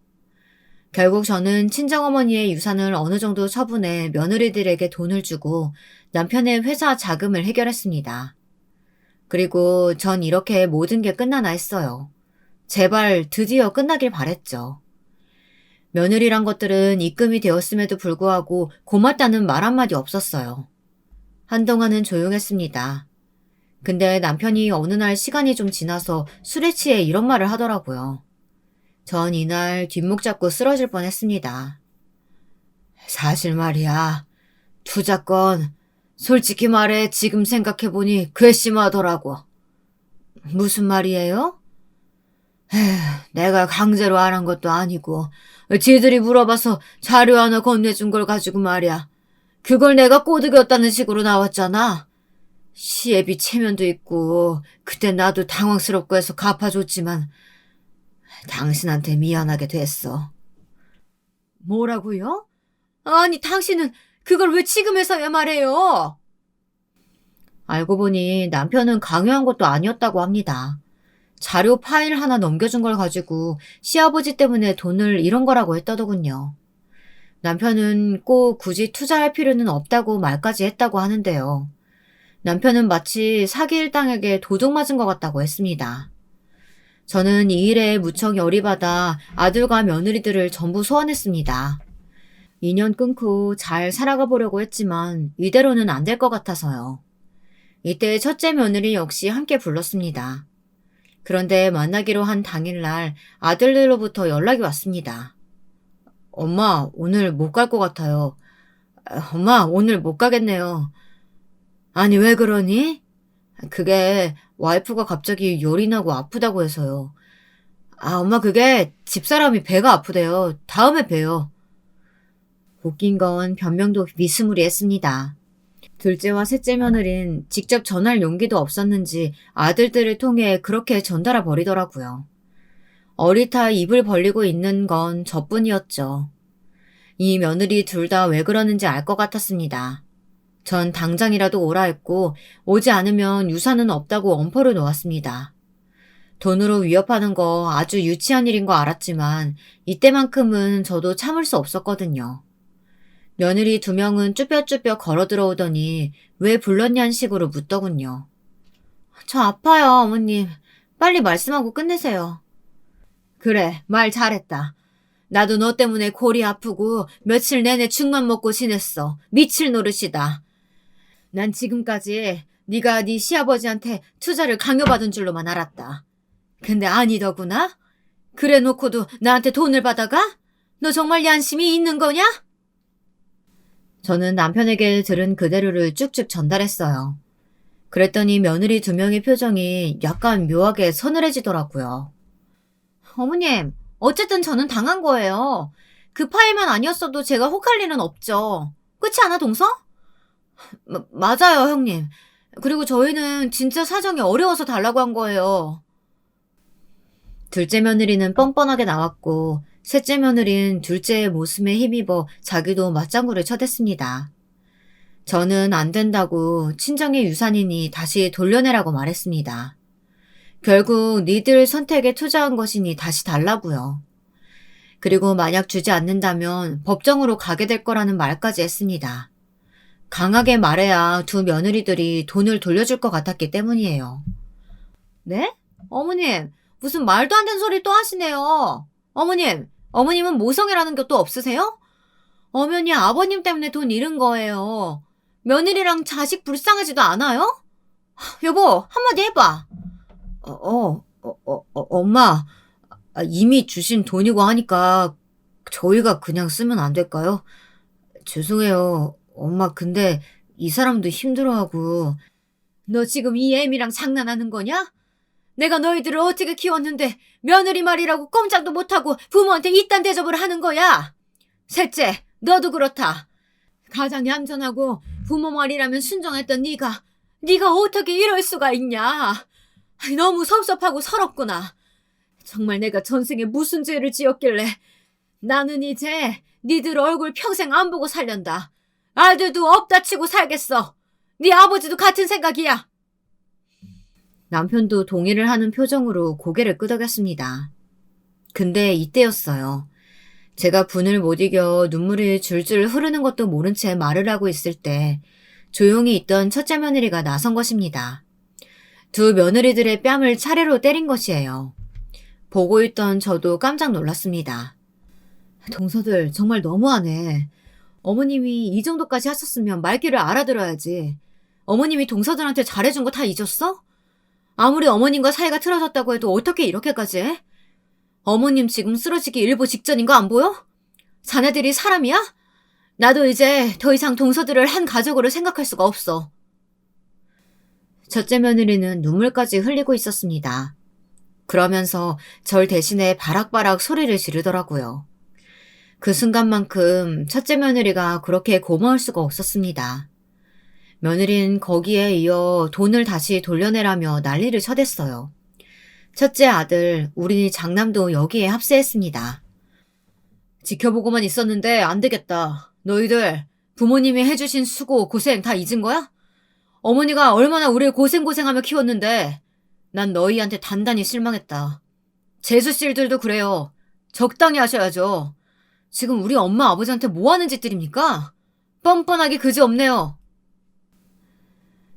결국 저는 친정어머니의 유산을 어느 정도 처분해 며느리들에게 돈을 주고 남편의 회사 자금을 해결했습니다. 그리고 전 이렇게 모든 게 끝나나 했어요. 제발 드디어 끝나길 바랬죠. 며느리란 것들은 입금이 되었음에도 불구하고 고맙다는 말 한마디 없었어요. 한동안은 조용했습니다. 근데 남편이 어느 날 시간이 좀 지나서 술에 취해 이런 말을 하더라고요. 전 이날 뒷목 잡고 쓰러질 뻔했습니다. 사실 말이야. 투자건 솔직히 말해 지금 생각해보니 괘씸하더라고. 무슨 말이에요? 내가 강제로 안 한 것도 아니고 지들이 물어봐서 자료 하나 건네준 걸 가지고 말이야. 그걸 내가 꼬드겼다는 식으로 나왔잖아. 시애비 체면도 있고 그때 나도 당황스럽고 해서 갚아줬지만 당신한테 미안하게 됐어. 뭐라고요? 아니 당신은 그걸 왜 지금에서야 말해요? 알고 보니 남편은 강요한 것도 아니었다고 합니다. 자료 파일 하나 넘겨준 걸 가지고 시아버지 때문에 돈을 잃은 거라고 했다더군요. 남편은 꼭 굳이 투자할 필요는 없다고 말까지 했다고 하는데요. 남편은 마치 사기 일당에게 도둑 맞은 것 같다고 했습니다. 저는 이 일에 무척 열이 받아 아들과 며느리들을 전부 소환했습니다. 인연 끊고 잘 살아가 보려고 했지만 이대로는 안 될 것 같아서요. 이때 첫째 며느리 역시 함께 불렀습니다. 그런데 만나기로 한 당일날 아들들로부터 연락이 왔습니다. 엄마, 오늘 못 갈 것 같아요. 엄마, 오늘 못 가겠네요. 아니, 왜 그러니? 그게 와이프가 갑자기 열이 나고 아프다고 해서요. 엄마, 그게 집사람이 배가 아프대요. 다음에 봬요. 웃긴 건 변명도 미스무리했습니다. 둘째와 셋째 며느린 직접 전할 용기도 없었는지 아들들을 통해 그렇게 전달해 버리더라고요. 어리타 입을 벌리고 있는 건 저뿐이었죠. 이 며느리 둘 다 왜 그러는지 알 것 같았습니다. 전 당장이라도 오라 했고 오지 않으면 유산은 없다고 엄포를 놓았습니다. 돈으로 위협하는 거 아주 유치한 일인 거 알았지만 이때만큼은 저도 참을 수 없었거든요. 며느리 2명은 쭈뼛쭈뼛 걸어 들어오더니 왜 불렀냐는 식으로 묻더군요. 저 아파요, 어머님. 빨리 말씀하고 끝내세요. 그래, 말 잘했다. 나도 너 때문에 골이 아프고 며칠 내내 죽만 먹고 지냈어. 미칠 노릇이다. 난 지금까지 네가 네 시아버지한테 투자를 강요받은 줄로만 알았다. 근데 아니더구나? 그래 놓고도 나한테 돈을 받아가? 너 정말 양심이 있는 거냐? 저는 남편에게 들은 그대로를 쭉쭉 전달했어요. 그랬더니 며느리 2명의 표정이 약간 묘하게 서늘해지더라고요. 어머님, 어쨌든 저는 당한 거예요. 그 파일만 아니었어도 제가 혹할 일은 없죠. 그렇지 않아, 동서? 맞아요, 형님. 그리고 저희는 진짜 사정이 어려워서 달라고 한 거예요. 둘째 며느리는 뻔뻔하게 나왔고 셋째 며느리는 둘째의 모습에 힘입어 자기도 맞장구를 쳐댔습니다. 저는 안 된다고 친정의 유산이니 다시 돌려내라고 말했습니다. 결국 니들 선택에 투자한 것이니 다시 달라고요. 그리고 만약 주지 않는다면 법정으로 가게 될 거라는 말까지 했습니다. 강하게 말해야 두 며느리들이 돈을 돌려줄 것 같았기 때문이에요. 네? 어머님, 무슨 말도 안 되는 소리 또 하시네요. 어머님은 모성애라는 것도 없으세요? 엄연히 아버님 때문에 돈 잃은 거예요. 며느리랑 자식 불쌍하지도 않아요? 여보, 한마디 해봐. 엄마, 이미 주신 돈이고 하니까 저희가 그냥 쓰면 안 될까요? 죄송해요. 엄마, 근데 이 사람도 힘들어하고. 너 지금 이 애미랑 장난하는 거냐? 내가 너희들을 어떻게 키웠는데 며느리 말이라고 꼼짝도 못하고 부모한테 이딴 대접을 하는 거야. 셋째, 너도 그렇다. 가장 얌전하고 부모 말이라면 순종했던 네가 어떻게 이럴 수가 있냐. 너무 섭섭하고 서럽구나. 정말 내가 전생에 무슨 죄를 지었길래. 나는 이제 니들 얼굴 평생 안 보고 살련다. 아들도 없다 치고 살겠어. 네 아버지도 같은 생각이야. 남편도 동의를 하는 표정으로 고개를 끄덕였습니다. 근데 이때였어요. 제가 분을 못 이겨 눈물이 줄줄 흐르는 것도 모른 채 말을 하고 있을 때 조용히 있던 첫째 며느리가 나선 것입니다. 두 며느리들의 뺨을 차례로 때린 것이에요. 보고 있던 저도 깜짝 놀랐습니다. 동서들 정말 너무하네. 어머님이 이 정도까지 하셨으면 말귀를 알아들어야지. 어머님이 동서들한테 잘해준 거 다 잊었어? 아무리 어머님과 사이가 틀어졌다고 해도 어떻게 이렇게까지 해? 어머님 지금 쓰러지기 일보 직전인 거 안 보여? 자네들이 사람이야? 나도 이제 더 이상 동서들을 한 가족으로 생각할 수가 없어. 첫째 며느리는 눈물까지 흘리고 있었습니다. 그러면서 절 대신에 바락바락 소리를 지르더라고요. 그 순간만큼 첫째 며느리가 그렇게 고마울 수가 없었습니다. 며느리는 거기에 이어 돈을 다시 돌려내라며 난리를 쳐댔어요. 첫째 아들, 우리 장남도 여기에 합세했습니다. 지켜보고만 있었는데 안 되겠다. 너희들 부모님이 해주신 수고, 고생 다 잊은 거야? 어머니가 얼마나 우리를 고생하며 키웠는데 난 너희한테 단단히 실망했다. 재수씨들도 그래요. 적당히 하셔야죠. 지금 우리 엄마 아버지한테 뭐 하는 짓들입니까? 뻔뻔하게 그지없네요.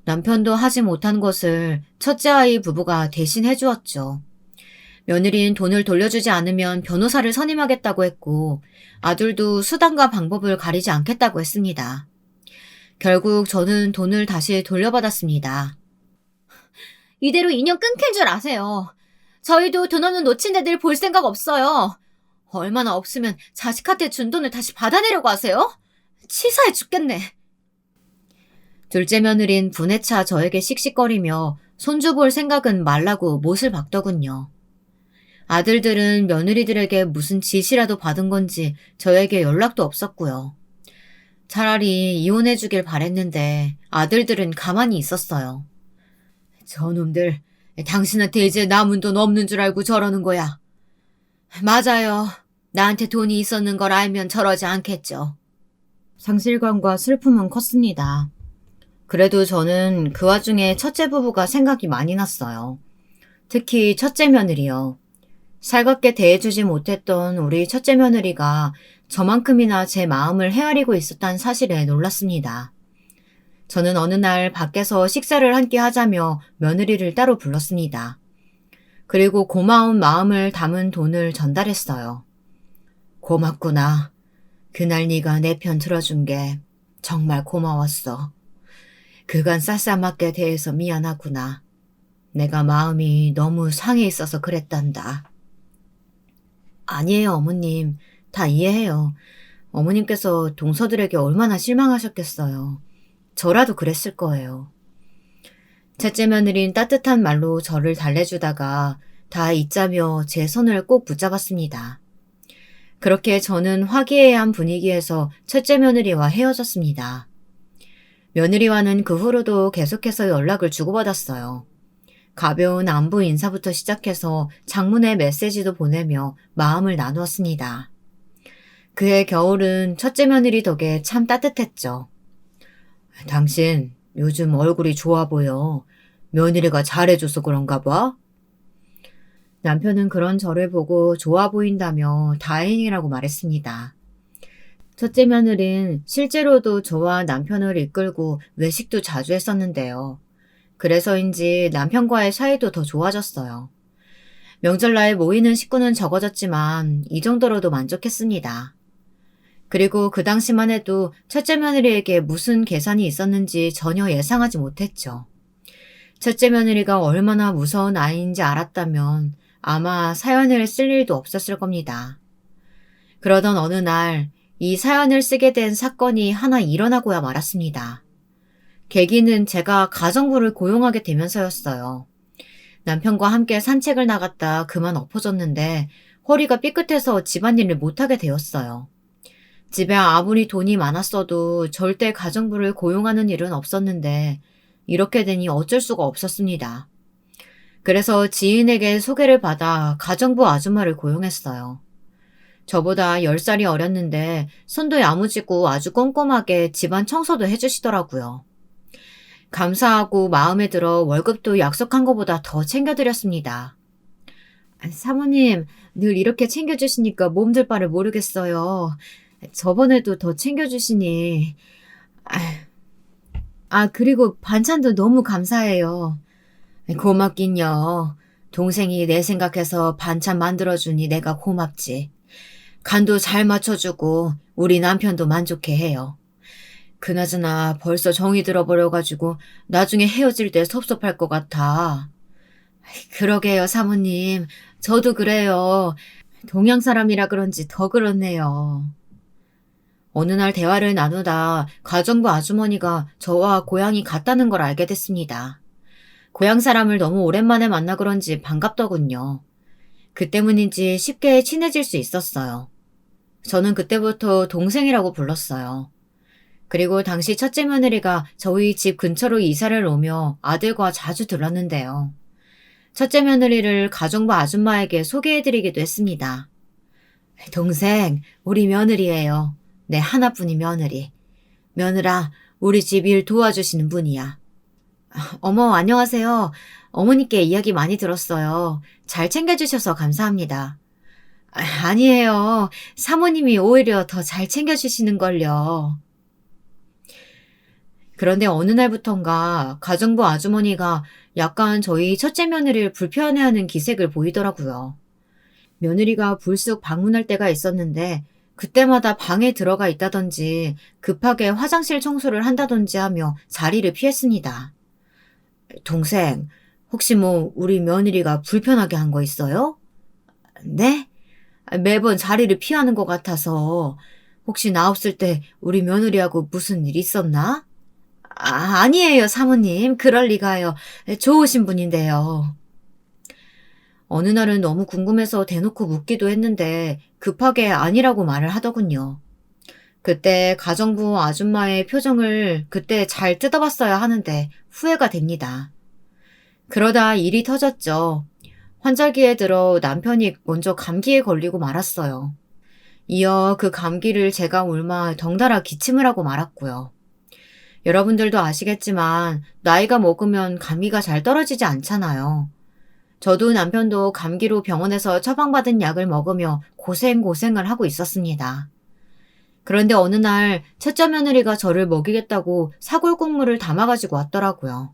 남편도 하지 못한 것을 첫째 아이 부부가 대신 해주었죠. 며느리는 돈을 돌려주지 않으면 변호사를 선임하겠다고 했고 아들도 수단과 방법을 가리지 않겠다고 했습니다. 결국 저는 돈을 다시 돌려받았습니다. 이대로 인연 끊길 줄 아세요. 저희도 돈 없는 노친네들 볼 생각 없어요. 얼마나 없으면 자식한테 준 돈을 다시 받아내려고 하세요? 치사해 죽겠네. 둘째 며느린 분에 차 저에게 씩씩거리며 손주 볼 생각은 말라고 못을 박더군요. 아들들은 며느리들에게 무슨 지시라도 받은 건지 저에게 연락도 없었고요. 차라리 이혼해주길 바랬는데 아들들은 가만히 있었어요. 저놈들, 당신한테 이제 남은 돈 없는 줄 알고 저러는 거야. 맞아요. 나한테 돈이 있었는 걸 알면 저러지 않겠죠. 상실감과 슬픔은 컸습니다. 그래도 저는 그 와중에 첫째 부부가 생각이 많이 났어요. 특히 첫째 며느리요. 살갑게 대해주지 못했던 우리 첫째 며느리가 저만큼이나 제 마음을 헤아리고 있었다는 사실에 놀랐습니다. 저는 어느 날 밖에서 식사를 함께 하자며 며느리를 따로 불렀습니다. 그리고 고마운 마음을 담은 돈을 전달했어요. 고맙구나. 그날 네가 내 편 들어준 게 정말 고마웠어. 그간 쌀쌀맞게 대해서 미안하구나. 내가 마음이 너무 상해 있어서 그랬단다. 아니에요, 어머님. 다 이해해요. 어머님께서 동서들에게 얼마나 실망하셨겠어요. 저라도 그랬을 거예요. 셋째 며느린 따뜻한 말로 저를 달래주다가 다 잊자며 제 손을 꼭 붙잡았습니다. 그렇게 저는 화기애애한 분위기에서 첫째 며느리와 헤어졌습니다. 며느리와는 그 후로도 계속해서 연락을 주고받았어요. 가벼운 안부 인사부터 시작해서 장문의 메시지도 보내며 마음을 나누었습니다. 그해 겨울은 첫째 며느리 덕에 참 따뜻했죠. 당신 요즘 얼굴이 좋아 보여. 며느리가 잘해줘서 그런가 봐? 남편은 그런 저를 보고 좋아 보인다며 다행이라고 말했습니다. 첫째 며느리는 실제로도 저와 남편을 이끌고 외식도 자주 했었는데요. 그래서인지 남편과의 사이도 더 좋아졌어요. 명절날 모이는 식구는 적어졌지만 이 정도로도 만족했습니다. 그리고 그 당시만 해도 첫째 며느리에게 무슨 계산이 있었는지 전혀 예상하지 못했죠. 첫째 며느리가 얼마나 무서운 아이인지 알았다면 아마 사연을 쓸 일도 없었을 겁니다. 그러던 어느 날 이 사연을 쓰게 된 사건이 하나 일어나고야 말았습니다. 계기는 제가 가정부를 고용하게 되면서였어요. 남편과 함께 산책을 나갔다 그만 엎어졌는데 허리가 삐끗해서 집안일을 못하게 되었어요. 집에 아무리 돈이 많았어도 절대 가정부를 고용하는 일은 없었는데 이렇게 되니 어쩔 수가 없었습니다. 그래서 지인에게 소개를 받아 가정부 아줌마를 고용했어요. 저보다 10살이 어렸는데 손도 야무지고 아주 꼼꼼하게 집안 청소도 해주시더라고요. 감사하고 마음에 들어 월급도 약속한 것보다 더 챙겨드렸습니다. 사모님, 늘 이렇게 챙겨주시니까 몸둘 바를 모르겠어요. 저번에도 더 챙겨주시니. 그리고 반찬도 너무 감사해요. 고맙긴요. 동생이 내 생각해서 반찬 만들어주니 내가 고맙지. 간도 잘 맞춰주고 우리 남편도 만족해 해요. 그나저나 벌써 정이 들어버려가지고 나중에 헤어질 때 섭섭할 것 같아. 그러게요, 사모님. 저도 그래요. 동양 사람이라 그런지 더 그렇네요. 어느 날 대화를 나누다 가정부 아주머니가 저와 고향이 같다는 걸 알게 됐습니다. 고향 사람을 너무 오랜만에 만나 그런지 반갑더군요. 그 때문인지 쉽게 친해질 수 있었어요. 저는 그때부터 동생이라고 불렀어요. 그리고 당시 첫째 며느리가 저희 집 근처로 이사를 오며 아들과 자주 들렀는데요. 첫째 며느리를 가정부 아줌마에게 소개해드리기도 했습니다. 동생, 우리 며느리예요. 내 하나뿐인 며느리. 며느라, 우리 집 일 도와주시는 분이야. 어머, 안녕하세요. 어머니께 이야기 많이 들었어요. 잘 챙겨주셔서 감사합니다. 아니에요. 사모님이 오히려 더 잘 챙겨주시는걸요. 그런데 어느 날부턴가 가정부 아주머니가 약간 저희 첫째 며느리를 불편해하는 기색을 보이더라고요. 며느리가 불쑥 방문할 때가 있었는데 그때마다 방에 들어가 있다든지 급하게 화장실 청소를 한다든지 하며 자리를 피했습니다. 동생, 혹시 우리 며느리가 불편하게 한 거 있어요? 네? 매번 자리를 피하는 것 같아서 혹시 나 없을 때 우리 며느리하고 무슨 일 있었나? 아니에요, 사모님. 그럴 리가요. 좋으신 분인데요. 어느 날은 너무 궁금해서 대놓고 묻기도 했는데 급하게 아니라고 말을 하더군요. 그때 가정부 아줌마의 표정을 그때 잘 뜯어봤어야 하는데 후회가 됩니다. 그러다 일이 터졌죠. 환절기에 들어 남편이 먼저 감기에 걸리고 말았어요. 이어 그 감기를 제가 옮아 덩달아 기침을 하고 말았고요. 여러분들도 아시겠지만 나이가 먹으면 감기가 잘 떨어지지 않잖아요. 저도 남편도 감기로 병원에서 처방받은 약을 먹으며 고생을 하고 있었습니다. 그런데 어느 날 첫째 며느리가 저를 먹이겠다고 사골국물을 담아가지고 왔더라고요.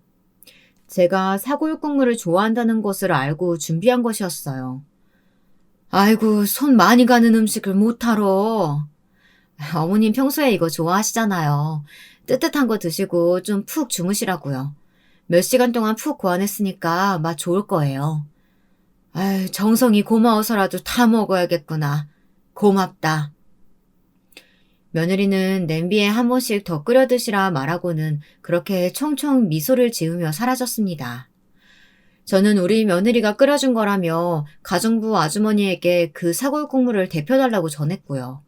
제가 사골국물을 좋아한다는 것을 알고 준비한 것이었어요. 아이고, 손 많이 가는 음식을 못하러. 어머님 평소에 이거 좋아하시잖아요. 뜨뜻한 거 드시고 좀 푹 주무시라고요. 몇 시간 동안 푹 고안했으니까 맛 좋을 거예요. 아유, 정성이 고마워서라도 다 먹어야겠구나. 고맙다. 며느리는 냄비에 한 번씩 더 끓여 드시라 말하고는 그렇게 총총 미소를 지으며 사라졌습니다. 저는 우리 며느리가 끓여준 거라며 가정부 아주머니에게 그 사골 국물을 데펴달라고 전했고요.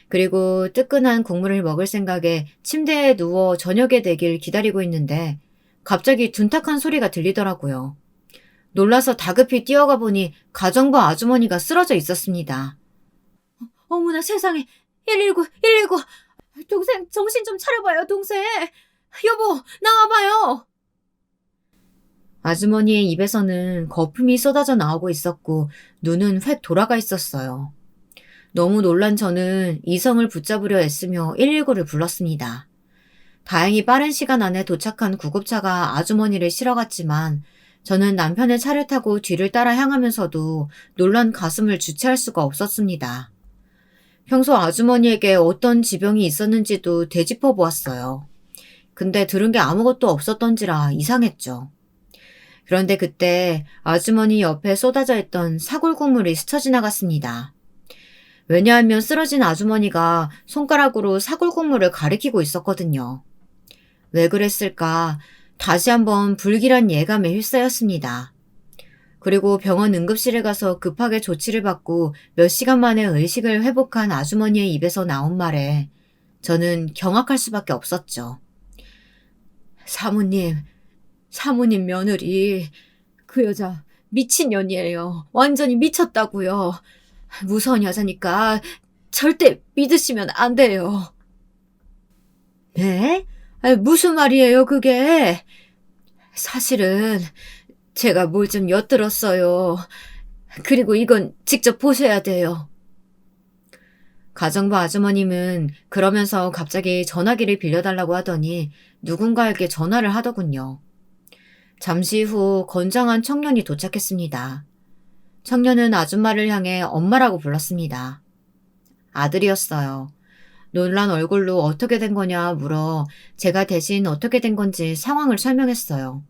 그리고 뜨끈한 국물을 먹을 생각에 침대에 누워 저녁이 되길 기다리고 있는데 갑자기 둔탁한 소리가 들리더라고요. 놀라서 다급히 뛰어가 보니 가정부 아주머니가 쓰러져 있었습니다. 어머나 세상에, 119, 119. 동생, 정신 좀 차려봐요, 동생. 여보, 나와봐요. 아주머니의 입에서는 거품이 쏟아져 나오고 있었고 눈은 획 돌아가 있었어요. 너무 놀란 저는 이성을 붙잡으려 애쓰며 119를 불렀습니다. 다행히 빠른 시간 안에 도착한 구급차가 아주머니를 실어갔지만 저는 남편의 차를 타고 뒤를 따라 향하면서도 놀란 가슴을 주체할 수가 없었습니다. 평소 아주머니에게 어떤 지병이 있었는지도 되짚어 보았어요. 근데 들은 게 아무것도 없었던지라 이상했죠. 그런데 그때 아주머니 옆에 쏟아져 있던 사골국물이 스쳐 지나갔습니다. 왜냐하면 쓰러진 아주머니가 손가락으로 사골국물을 가리키고 있었거든요. 왜 그랬을까? 다시 한번 불길한 예감에 휩싸였습니다. 그리고 병원 응급실에 가서 급하게 조치를 받고 몇 시간 만에 의식을 회복한 아주머니의 입에서 나온 말에 저는 경악할 수밖에 없었죠. 사모님 며느리, 그 여자 미친년이에요. 완전히 미쳤다고요. 무서운 여자니까 절대 믿으시면 안 돼요. 네? 무슨 말이에요, 그게? 사실은 제가 뭘 좀 엿들었어요. 그리고 이건 직접 보셔야 돼요. 가정부 아주머님은 그러면서 갑자기 전화기를 빌려달라고 하더니 누군가에게 전화를 하더군요. 잠시 후 건장한 청년이 도착했습니다. 청년은 아줌마를 향해 엄마라고 불렀습니다. 아들이었어요. 놀란 얼굴로 어떻게 된 거냐 물어 제가 대신 어떻게 된 건지 상황을 설명했어요.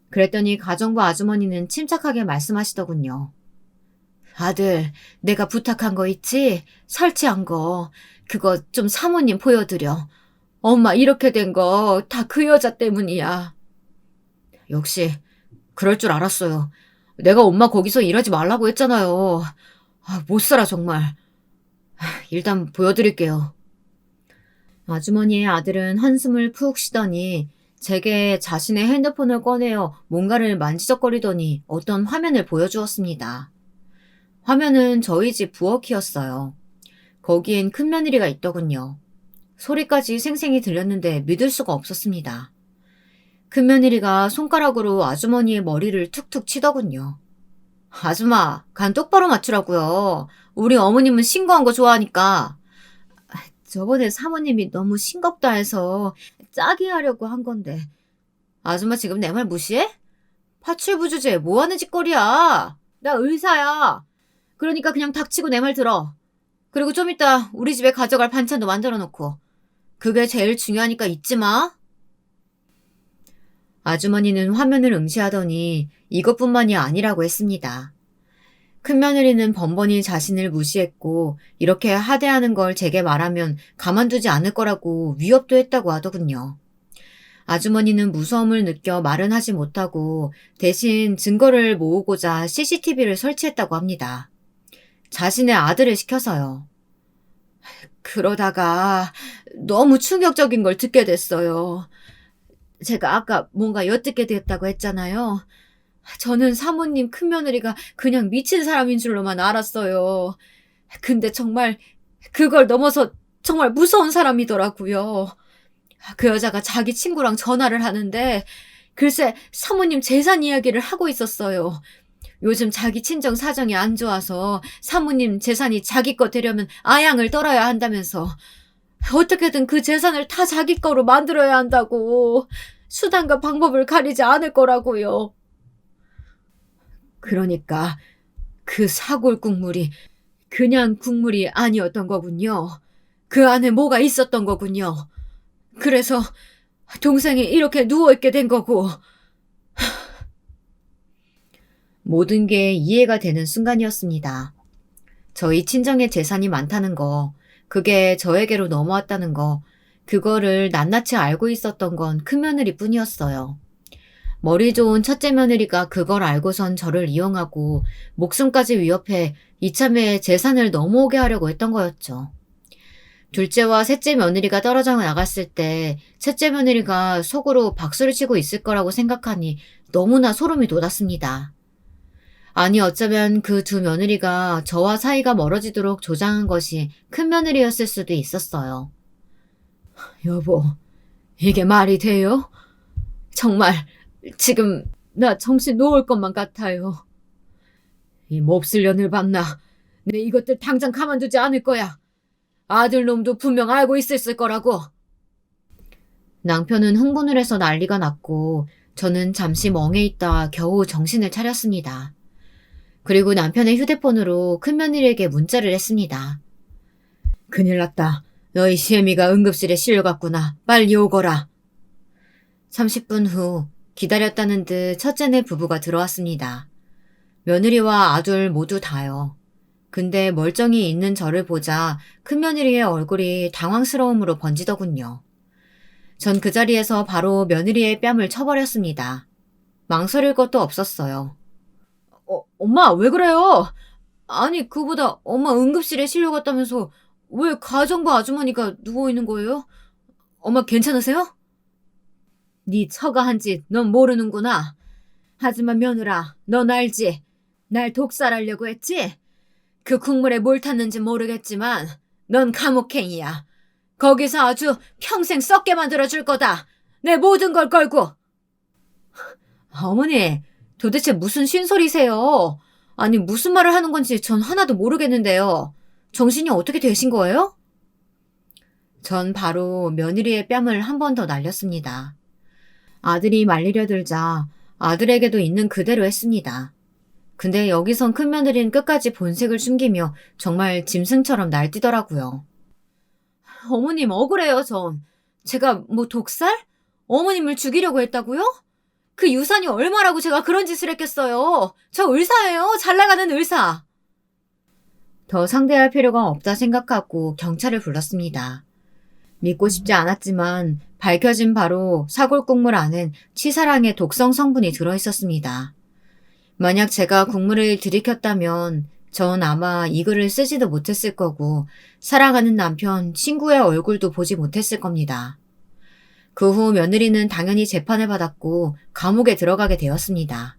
그랬더니 가정부 아주머니는 침착하게 말씀하시더군요. 아들, 내가 부탁한 거 있지? 설치한 거. 그거 좀 사모님 보여드려. 엄마 이렇게 된 거 다 그 여자 때문이야. 역시 그럴 줄 알았어요. 내가 엄마 거기서 일하지 말라고 했잖아요. 못 살아 정말. 일단 보여드릴게요. 아주머니의 아들은 한숨을 푹 쉬더니 제게 자신의 핸드폰을 꺼내어 뭔가를 만지작거리더니 어떤 화면을 보여주었습니다. 화면은 저희 집 부엌이었어요. 거기엔 큰 며느리가 있더군요. 소리까지 생생히 들렸는데 믿을 수가 없었습니다. 큰 며느리가 손가락으로 아주머니의 머리를 툭툭 치더군요. 아줌마, 간 똑바로 맞추라고요. 우리 어머님은 싱거운 거 좋아하니까. 저번에 사모님이 너무 싱겁다 해서 짜게 하려고 한 건데. 아줌마 지금 내 말 무시해? 파출부 주제에 뭐하는 짓거리야. 나 의사야. 그러니까 그냥 닥치고 내 말 들어. 그리고 좀 이따 우리 집에 가져갈 반찬도 만들어 놓고. 그게 제일 중요하니까 잊지 마. 아주머니는 화면을 응시하더니 이것뿐만이 아니라고 했습니다. 큰며느리는 번번이 자신을 무시했고 이렇게 하대하는 걸 제게 말하면 가만두지 않을 거라고 위협도 했다고 하더군요. 아주머니는 무서움을 느껴 말은 하지 못하고 대신 증거를 모으고자 CCTV를 설치했다고 합니다. 자신의 아들을 시켜서요. 그러다가 너무 충격적인 걸 듣게 됐어요. 제가 아까 뭔가 엿듣게 됐다고 했잖아요. 저는 사모님 큰며느리가 그냥 미친 사람인 줄로만 알았어요. 근데 정말 그걸 넘어서 정말 무서운 사람이더라고요. 그 여자가 자기 친구랑 전화를 하는데 글쎄 사모님 재산 이야기를 하고 있었어요. 요즘 자기 친정 사정이 안 좋아서 사모님 재산이 자기 거 되려면 아양을 떨어야 한다면서 어떻게든 그 재산을 다 자기 거로 만들어야 한다고. 수단과 방법을 가리지 않을 거라고요. 그러니까 그 사골 국물이 그냥 국물이 아니었던 거군요. 그 안에 뭐가 있었던 거군요. 그래서 동생이 이렇게 누워있게 된 거고. 모든 게 이해가 되는 순간이었습니다. 저희 친정에 재산이 많다는 거, 그게 저에게로 넘어왔다는 거, 그거를 낱낱이 알고 있었던 건 큰며느리 뿐이었어요. 머리 좋은 첫째 며느리가 그걸 알고선 저를 이용하고 목숨까지 위협해 이참에 재산을 넘어오게 하려고 했던 거였죠. 둘째와 셋째 며느리가 떨어져 나갔을 때 셋째 며느리가 속으로 박수를 치고 있을 거라고 생각하니 너무나 소름이 돋았습니다. 아니 어쩌면 그 두 며느리가 저와 사이가 멀어지도록 조장한 것이 큰 며느리였을 수도 있었어요. 여보, 이게 말이 돼요? 정말 지금 나 정신 놓을 것만 같아요. 이 몹쓸 년을 봤나. 내 이것들 당장 가만두지 않을 거야. 아들놈도 분명 알고 있었을 거라고. 남편은 흥분을 해서 난리가 났고 저는 잠시 멍해 있다 겨우 정신을 차렸습니다. 그리고 남편의 휴대폰으로 큰며느리에게 문자를 했습니다. 큰일 났다. 너희 시애미가 응급실에 실려갔구나. 빨리 오거라. 30분 후 기다렸다는 듯 첫째네 부부가 들어왔습니다. 며느리와 아들 모두 다요. 근데 멀쩡히 있는 저를 보자 큰며느리의 얼굴이 당황스러움으로 번지더군요. 전 그 자리에서 바로 며느리의 뺨을 쳐버렸습니다. 망설일 것도 없었어요. 엄마 왜 그래요? 아니 그보다 엄마 응급실에 실려갔다면서 왜 가정부 아주머니가 누워있는 거예요? 엄마 괜찮으세요? 네 처가 한 짓 넌 모르는구나. 하지만 며느라 넌 알지? 날 독살하려고 했지? 그 국물에 뭘 탔는지 모르겠지만 넌 감옥행이야. 거기서 아주 평생 썩게 만들어줄 거다. 내 모든 걸 걸고. 어머니 도대체 무슨 쉰소리세요? 아니 무슨 말을 하는 건지 전 하나도 모르겠는데요. 정신이 어떻게 되신 거예요? 전 바로 며느리의 뺨을 한 번 더 날렸습니다. 아들이 말리려 들자 아들에게도 있는 그대로 했습니다. 근데 여기선 큰며느리는 끝까지 본색을 숨기며 정말 짐승처럼 날뛰더라고요. 어머님 억울해요 전. 제가 뭐 독살? 어머님을 죽이려고 했다고요? 그 유산이 얼마라고 제가 그런 짓을 했겠어요. 저 의사예요. 잘 나가는 의사. 더 상대할 필요가 없다 생각하고 경찰을 불렀습니다. 믿고 싶지 않았지만 밝혀진 바로 사골 국물 안엔 치사랑의 독성 성분이 들어있었습니다. 만약 제가 국물을 들이켰다면 전 아마 이 글을 쓰지도 못했을 거고 사랑하는 남편, 친구의 얼굴도 보지 못했을 겁니다. 그 후 며느리는 당연히 재판을 받았고 감옥에 들어가게 되었습니다.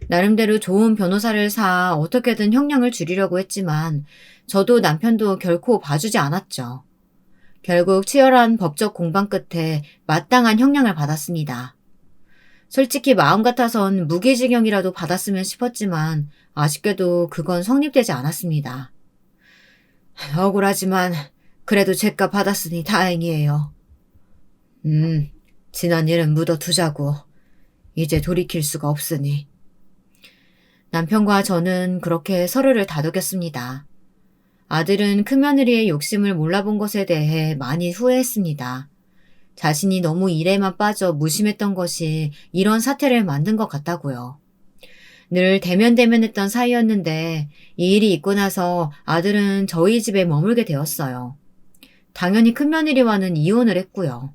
나름대로 좋은 변호사를 사 어떻게든 형량을 줄이려고 했지만 저도 남편도 결코 봐주지 않았죠. 결국 치열한 법적 공방 끝에 마땅한 형량을 받았습니다. 솔직히 마음 같아선 무기징역이라도 받았으면 싶었지만 아쉽게도 그건 성립되지 않았습니다. 억울하지만 그래도 죄값 받았으니 다행이에요. 지난 일은 묻어두자고. 이제 돌이킬 수가 없으니. 남편과 저는 그렇게 서로를 다독였습니다. 아들은 큰며느리의 욕심을 몰라본 것에 대해 많이 후회했습니다. 자신이 너무 일에만 빠져 무심했던 것이 이런 사태를 만든 것 같다고요. 늘 대면대면했던 사이였는데 이 일이 있고 나서 아들은 저희 집에 머물게 되었어요. 당연히 큰며느리와는 이혼을 했고요.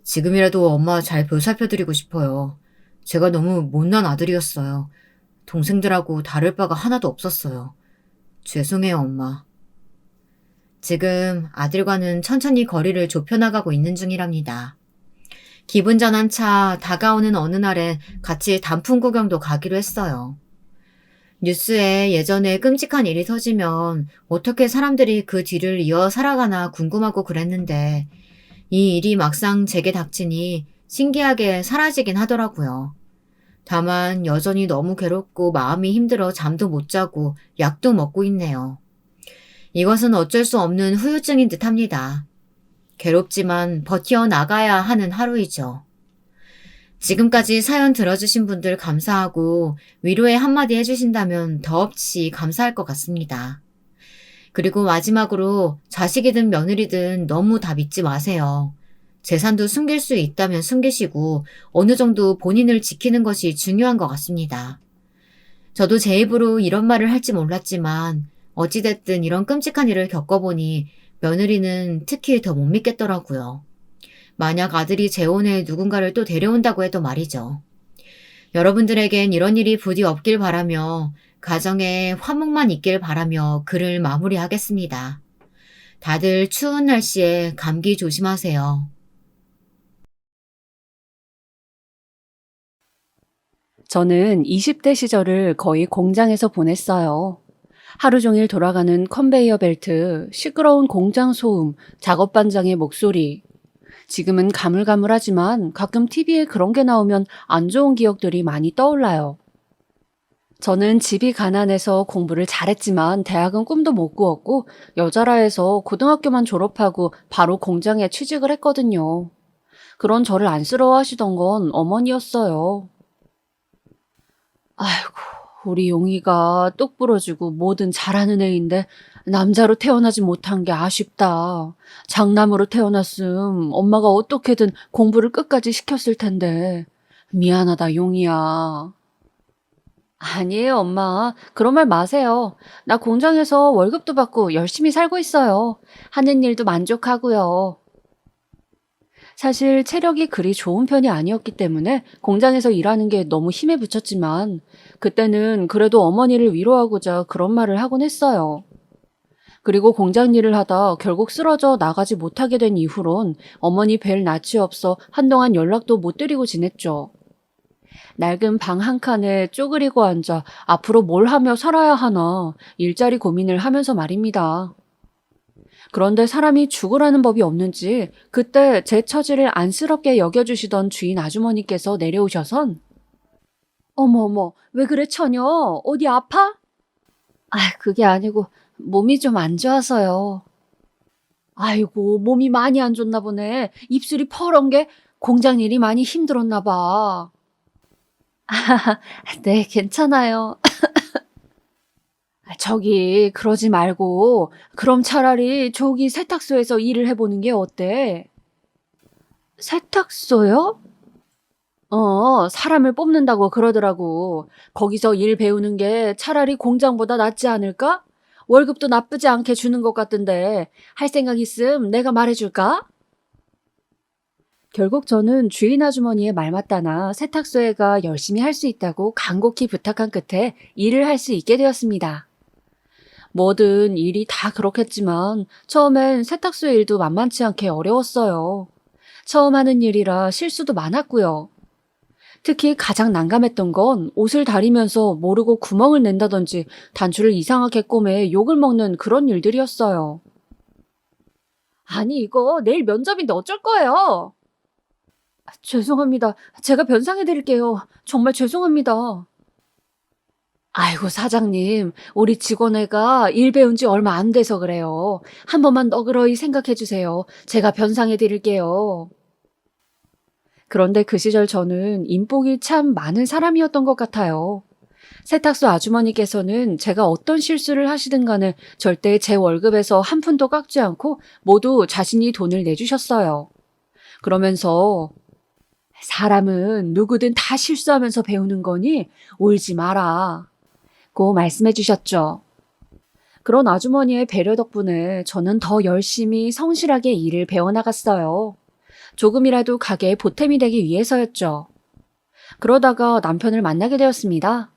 지금이라도 엄마 잘 보살펴드리고 싶어요. 제가 너무 못난 아들이었어요. 동생들하고 다를 바가 하나도 없었어요. 죄송해요, 엄마. 지금 아들과는 천천히 거리를 좁혀나가고 있는 중이랍니다. 기분 전환 차 다가오는 어느 날엔 같이 단풍 구경도 가기로 했어요. 뉴스에 예전에 끔찍한 일이 터지면 어떻게 사람들이 그 뒤를 이어 살아가나 궁금하고 그랬는데 이 일이 막상 제게 닥치니 신기하게 사라지긴 하더라고요. 다만 여전히 너무 괴롭고 마음이 힘들어 잠도 못 자고 약도 먹고 있네요. 이것은 어쩔 수 없는 후유증인 듯합니다. 괴롭지만 버텨나가야 하는 하루이죠. 지금까지 사연 들어주신 분들 감사하고 위로의 한마디 해주신다면 더없이 감사할 것 같습니다. 그리고 마지막으로 자식이든 며느리든 너무 다 믿지 마세요. 재산도 숨길 수 있다면 숨기시고 어느 정도 본인을 지키는 것이 중요한 것 같습니다. 저도 제 입으로 이런 말을 할지 몰랐지만 어찌됐든 이런 끔찍한 일을 겪어보니 며느리는 특히 더 못 믿겠더라고요. 만약 아들이 재혼해 누군가를 또 데려온다고 해도 말이죠. 여러분들에겐 이런 일이 부디 없길 바라며 가정에 화목만 있길 바라며 글을 마무리하겠습니다. 다들 추운 날씨에 감기 조심하세요. 저는 20대 시절을 거의 공장에서 보냈어요. 하루 종일 돌아가는 컨베이어 벨트, 시끄러운 공장 소음, 작업 반장의 목소리. 지금은 가물가물하지만 가끔 TV에 그런 게 나오면 안 좋은 기억들이 많이 떠올라요. 저는 집이 가난해서 공부를 잘했지만 대학은 꿈도 못 꾸었고 여자라 해서 고등학교만 졸업하고 바로 공장에 취직을 했거든요. 그런 저를 안쓰러워하시던 건 어머니였어요. 아이고, 우리 용이가 똑 부러지고 뭐든 잘하는 애인데 남자로 태어나지 못한 게 아쉽다. 장남으로 태어났음 엄마가 어떻게든 공부를 끝까지 시켰을 텐데. 미안하다, 용이야. 아니에요, 엄마. 그런 말 마세요. 나 공장에서 월급도 받고 열심히 살고 있어요. 하는 일도 만족하고요. 사실 체력이 그리 좋은 편이 아니었기 때문에 공장에서 일하는 게 너무 힘에 부쳤지만 그때는 그래도 어머니를 위로하고자 그런 말을 하곤 했어요. 그리고 공장 일을 하다 결국 쓰러져 나가지 못하게 된 이후론 어머니 뵐 낯이 없어 한동안 연락도 못 드리고 지냈죠. 낡은 방 한 칸에 쪼그리고 앉아 앞으로 뭘 하며 살아야 하나 일자리 고민을 하면서 말입니다. 그런데 사람이 죽으라는 법이 없는지 그때 제 처지를 안쓰럽게 여겨주시던 주인 아주머니께서 내려오셔선 어머 어머 왜 그래 처녀 어디 아파? 아 그게 아니고 몸이 좀 안 좋아서요. 아이고 몸이 많이 안 좋나 보네. 입술이 퍼런 게 공장 일이 많이 힘들었나 봐. 네 괜찮아요. 저기 그러지 말고 그럼 차라리 저기 세탁소에서 일을 해보는 게 어때? 세탁소요? 사람을 뽑는다고 그러더라고. 거기서 일 배우는 게 차라리 공장보다 낫지 않을까? 월급도 나쁘지 않게 주는 것 같던데 할 생각 있음 내가 말해줄까? 결국 저는 주인 아주머니의 말 맞다나 세탁소에 가 열심히 할 수 있다고 간곡히 부탁한 끝에 일을 할 수 있게 되었습니다. 뭐든 일이 다 그렇겠지만 처음엔 세탁소 일도 만만치 않게 어려웠어요. 처음 하는 일이라 실수도 많았고요. 특히 가장 난감했던 건 옷을 다리면서 모르고 구멍을 낸다든지 단추를 이상하게 꿰매 욕을 먹는 그런 일들이었어요. 아니 이거 내일 면접인데 어쩔 거예요? 죄송합니다. 제가 변상해 드릴게요. 정말 죄송합니다. 아이고 사장님, 우리 직원애가 일 배운 지 얼마 안 돼서 그래요. 한 번만 너그러이 생각해 주세요. 제가 변상해 드릴게요. 그런데 그 시절 저는 인복이 참 많은 사람이었던 것 같아요. 세탁소 아주머니께서는 제가 어떤 실수를 하시든 간에 절대 제 월급에서 한 푼도 깎지 않고 모두 자신이 돈을 내주셨어요. 그러면서 사람은 누구든 다 실수하면서 배우는 거니 울지 마라. 고 말씀해 주셨죠. 그런 아주머니의 배려 덕분에 저는 더 열심히 성실하게 일을 배워나갔어요. 조금이라도 가게에 보탬이 되기 위해서였죠. 그러다가 남편을 만나게 되었습니다.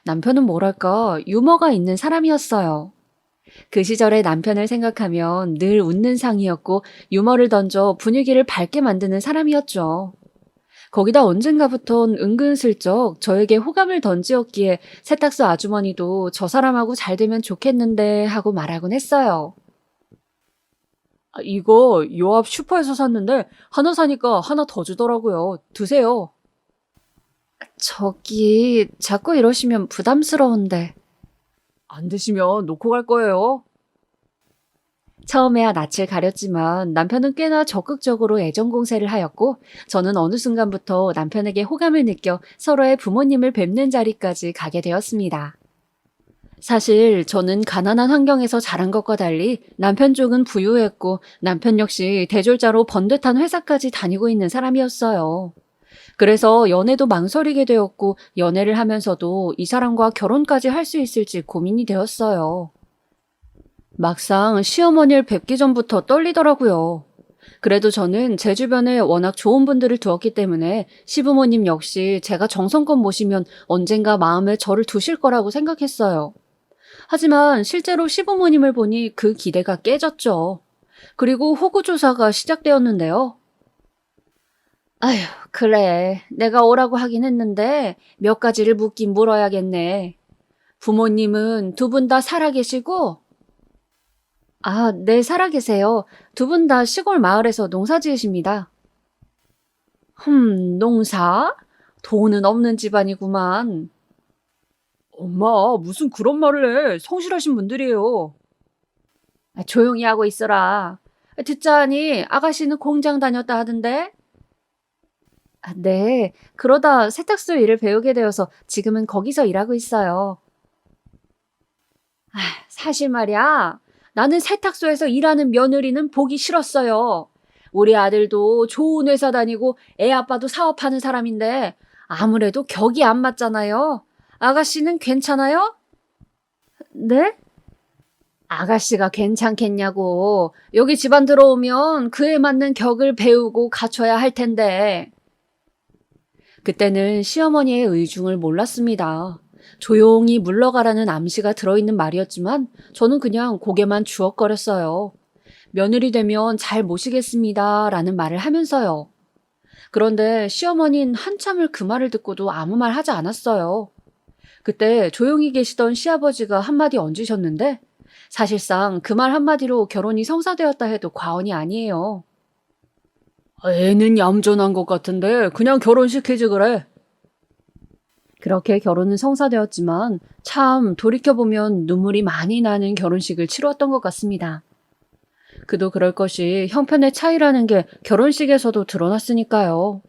남편은 뭐랄까 유머가 있는 사람이었어요. 그 시절의 남편을 생각하면 늘 웃는 상이었고 유머를 던져 분위기를 밝게 만드는 사람이었죠. 거기다 언젠가부턴 은근슬쩍 저에게 호감을 던지었기에 세탁소 아주머니도 저 사람하고 잘 되면 좋겠는데 하고 말하곤 했어요. 이거 요 앞 슈퍼에서 샀는데 하나 사니까 하나 더 주더라고요. 드세요. 저기 자꾸 이러시면 부담스러운데. 안 드시면 놓고 갈 거예요. 처음에야 낯을 가렸지만 남편은 꽤나 적극적으로 애정 공세를 하였고 저는 어느 순간부터 남편에게 호감을 느껴 서로의 부모님을 뵙는 자리까지 가게 되었습니다. 사실 저는 가난한 환경에서 자란 것과 달리 남편 쪽은 부유했고 남편 역시 대졸자로 번듯한 회사까지 다니고 있는 사람이었어요. 그래서 연애도 망설이게 되었고 연애를 하면서도 이 사람과 결혼까지 할 수 있을지 고민이 되었어요. 막상 시어머니를 뵙기 전부터 떨리더라고요. 그래도 저는 제 주변에 워낙 좋은 분들을 두었기 때문에 시부모님 역시 제가 정성껏 모시면 언젠가 마음에 저를 두실 거라고 생각했어요. 하지만 실제로 시부모님을 보니 그 기대가 깨졌죠. 그리고 호구조사가 시작되었는데요. 아휴, 그래. 내가 오라고 하긴 했는데 몇 가지를 묻긴 물어야겠네. 부모님은 두 분 다 살아계시고? 아, 네, 살아계세요. 두 분 다 시골 마을에서 농사 지으십니다. 농사? 돈은 없는 집안이구만. 엄마, 무슨 그런 말을 해. 성실하신 분들이에요. 조용히 하고 있어라. 듣자하니 아가씨는 공장 다녔다 하던데? 아, 네. 그러다 세탁소 일을 배우게 되어서 지금은 거기서 일하고 있어요. 사실 말이야. 나는 세탁소에서 일하는 며느리는 보기 싫었어요. 우리 아들도 좋은 회사 다니고 애 아빠도 사업하는 사람인데 아무래도 격이 안 맞잖아요. 아가씨는 괜찮아요? 네? 아가씨가 괜찮겠냐고. 여기 집안 들어오면 그에 맞는 격을 배우고 갖춰야 할 텐데. 그때는 시어머니의 의중을 몰랐습니다. 조용히 물러가라는 암시가 들어있는 말이었지만 저는 그냥 고개만 주걱거렸어요. 며느리 되면 잘 모시겠습니다 라는 말을 하면서요. 그런데 시어머니는 한참을 그 말을 듣고도 아무 말 하지 않았어요. 그때 조용히 계시던 시아버지가 한마디 얹으셨는데 사실상 그 말 한마디로 결혼이 성사되었다 해도 과언이 아니에요. 애는 얌전한 것 같은데 그냥 결혼시키지 그래. 그렇게 결혼은 성사되었지만 참 돌이켜보면 눈물이 많이 나는 결혼식을 치루었던 것 같습니다. 그도 그럴 것이 형편의 차이라는 게 결혼식에서도 드러났으니까요.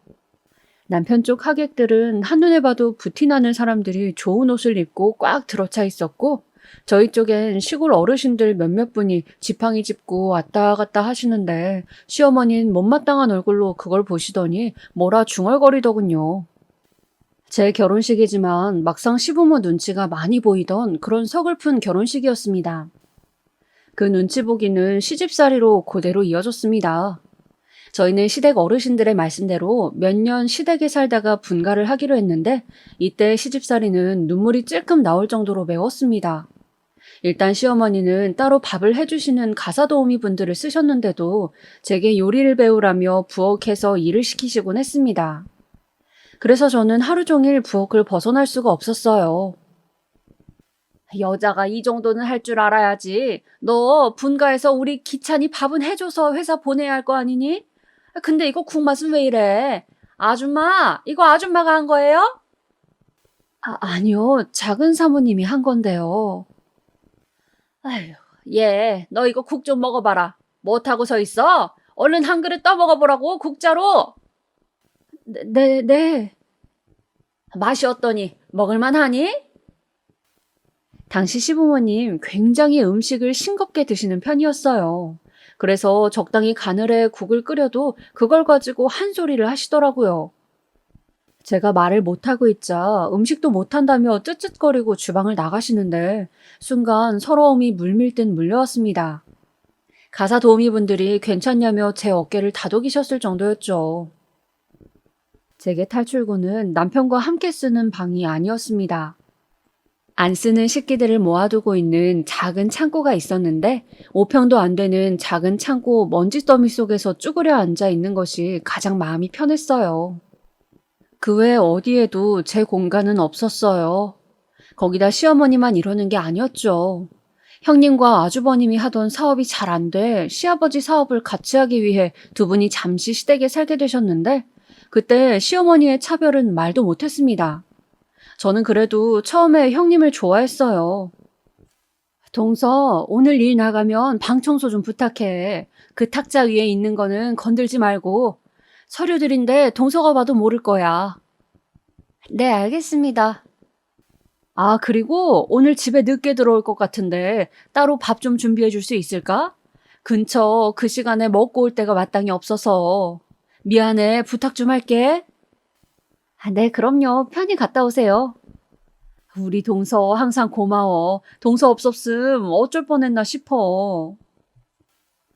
남편 쪽 하객들은 한눈에 봐도 부티나는 사람들이 좋은 옷을 입고 꽉 들어차 있었고 저희 쪽엔 시골 어르신들 몇몇 분이 지팡이 짚고 왔다 갔다 하시는데 시어머니는 못마땅한 얼굴로 그걸 보시더니 뭐라 중얼거리더군요. 제 결혼식이지만 막상 시부모 눈치가 많이 보이던 그런 서글픈 결혼식이었습니다. 그 눈치 보기는 시집살이로 그대로 이어졌습니다. 저희는 시댁 어르신들의 말씀대로 몇 년 시댁에 살다가 분가를 하기로 했는데 이때 시집살이는 눈물이 찔끔 나올 정도로 매웠습니다. 일단 시어머니는 따로 밥을 해주시는 가사도우미 분들을 쓰셨는데도 제게 요리를 배우라며 부엌에서 일을 시키시곤 했습니다. 그래서 저는 하루 종일 부엌을 벗어날 수가 없었어요. 여자가 이 정도는 할 줄 알아야지. 너 분가해서 우리 기찬이 밥은 해줘서 회사 보내야 할 거 아니니? 근데 이거 국맛은 왜 이래? 아줌마, 이거 아줌마가 한 거예요? 아니요. 작은 사모님이 한 건데요. 아휴, 얘, 너 이거 국 좀 먹어봐라. 못하고 서 있어? 얼른 한 그릇 떠 먹어보라고, 국자로. 네. 맛이 어떠니? 먹을만 하니? 당시 시부모님 굉장히 음식을 싱겁게 드시는 편이었어요. 그래서 적당히 가늘에 국을 끓여도 그걸 가지고 한 소리를 하시더라고요. 제가 말을 못하고 있자 음식도 못한다며 쯧쯧거리고 주방을 나가시는데 순간 서러움이 물밀듯 물려왔습니다. 가사 도우미분들이 괜찮냐며 제 어깨를 다독이셨을 정도였죠. 제게 탈출구는 남편과 함께 쓰는 방이 아니었습니다. 안 쓰는 식기들을 모아두고 있는 작은 창고가 있었는데 5평도 안 되는 작은 창고 먼지더미 속에서 쭈그려 앉아 있는 것이 가장 마음이 편했어요. 그 외 어디에도 제 공간은 없었어요. 거기다 시어머니만 이러는 게 아니었죠. 형님과 아주버님이 하던 사업이 잘 안 돼 시아버지 사업을 같이 하기 위해 두 분이 잠시 시댁에 살게 되셨는데 그때 시어머니의 차별은 말도 못했습니다. 저는 그래도 처음에 형님을 좋아했어요. 동서, 오늘 일 나가면 방 청소 좀 부탁해. 그 탁자 위에 있는 거는 건들지 말고. 서류들인데 동서가 봐도 모를 거야. 네, 알겠습니다. 아, 그리고 오늘 집에 늦게 들어올 것 같은데 따로 밥 좀 준비해 줄 수 있을까? 근처 그 시간에 먹고 올 데가 마땅히 없어서. 미안해, 부탁 좀 할게. 아, 네, 그럼요. 편히 갔다 오세요. 우리 동서 항상 고마워. 동서 없었음 어쩔 뻔했나 싶어.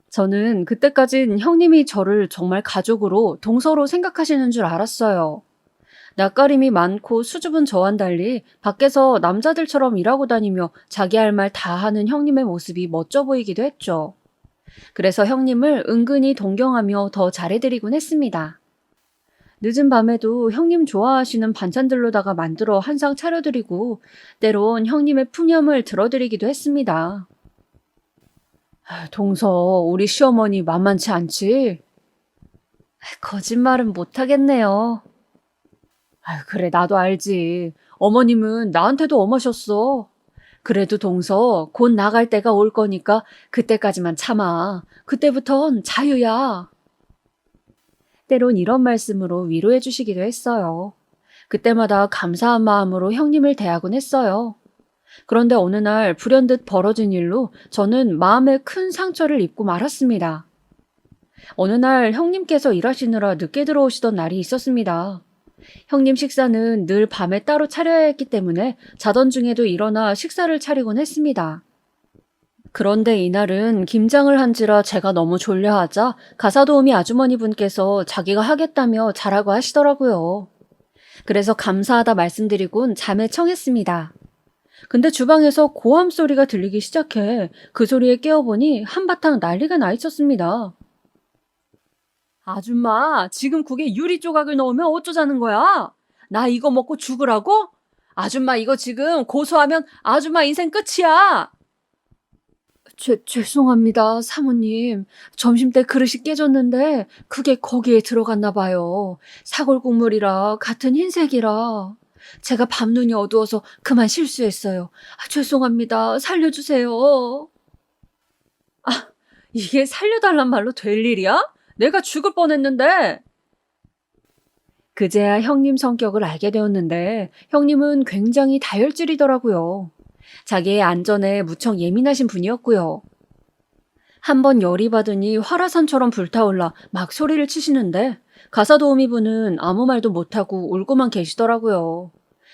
저는 그때까진 형님이 저를 정말 가족으로 동서로 생각하시는 줄 알았어요. 낯가림이 많고 수줍은 저와는 달리 밖에서 남자들처럼 일하고 다니며 자기 할 말 다 하는 형님의 모습이 멋져 보이기도 했죠. 그래서 형님을 은근히 동경하며 더 잘해드리곤 했습니다. 늦은 밤에도 형님 좋아하시는 반찬들로다가 만들어 한 상 차려드리고 때론 형님의 푸념을 들어드리기도 했습니다. 동서, 우리 시어머니 만만치 않지? 거짓말은 못하겠네요. 그래, 나도 알지. 어머님은 나한테도 엄하셨어. 그래도 동서, 곧 나갈 때가 올 거니까 그때까지만 참아. 그때부턴 자유야. 때론 이런 말씀으로 위로해 주시기도 했어요. 그때마다 감사한 마음으로 형님을 대하곤 했어요. 그런데 어느 날 불현듯 벌어진 일로 저는 마음에 큰 상처를 입고 말았습니다. 어느 날 형님께서 일하시느라 늦게 들어오시던 날이 있었습니다. 형님 식사는 늘 밤에 따로 차려야 했기 때문에 자던 중에도 일어나 식사를 차리곤 했습니다. 그런데 이날은 김장을 한지라 제가 너무 졸려하자 가사도우미 아주머니 분께서 자기가 하겠다며 자라고 하시더라고요. 그래서 감사하다 말씀드리곤 잠에 청했습니다. 근데 주방에서 고함 소리가 들리기 시작해 그 소리에 깨어보니 한바탕 난리가 나 있었습니다. 아줌마, 지금 국에 유리 조각을 넣으면 어쩌자는 거야? 나 이거 먹고 죽으라고? 아줌마, 이거 지금 고소하면 아줌마 인생 끝이야. 죄송합니다, 사모님. 점심때 그릇이 깨졌는데 그게 거기에 들어갔나 봐요. 사골 국물이라 같은 흰색이라. 제가 밤눈이 어두워서 그만 실수했어요. 죄송합니다. 살려주세요. 이게 살려달란 말로 될 일이야? 내가 죽을 뻔했는데. 그제야 형님 성격을 알게 되었는데 형님은 굉장히 다혈질이더라고요. 자기의 안전에 무척 예민하신 분이었고요. 한번 열이 받으니 화라산처럼 불타올라 막 소리를 치시는데 가사도우미 분은 아무 말도 못하고 울고만 계시더라고요.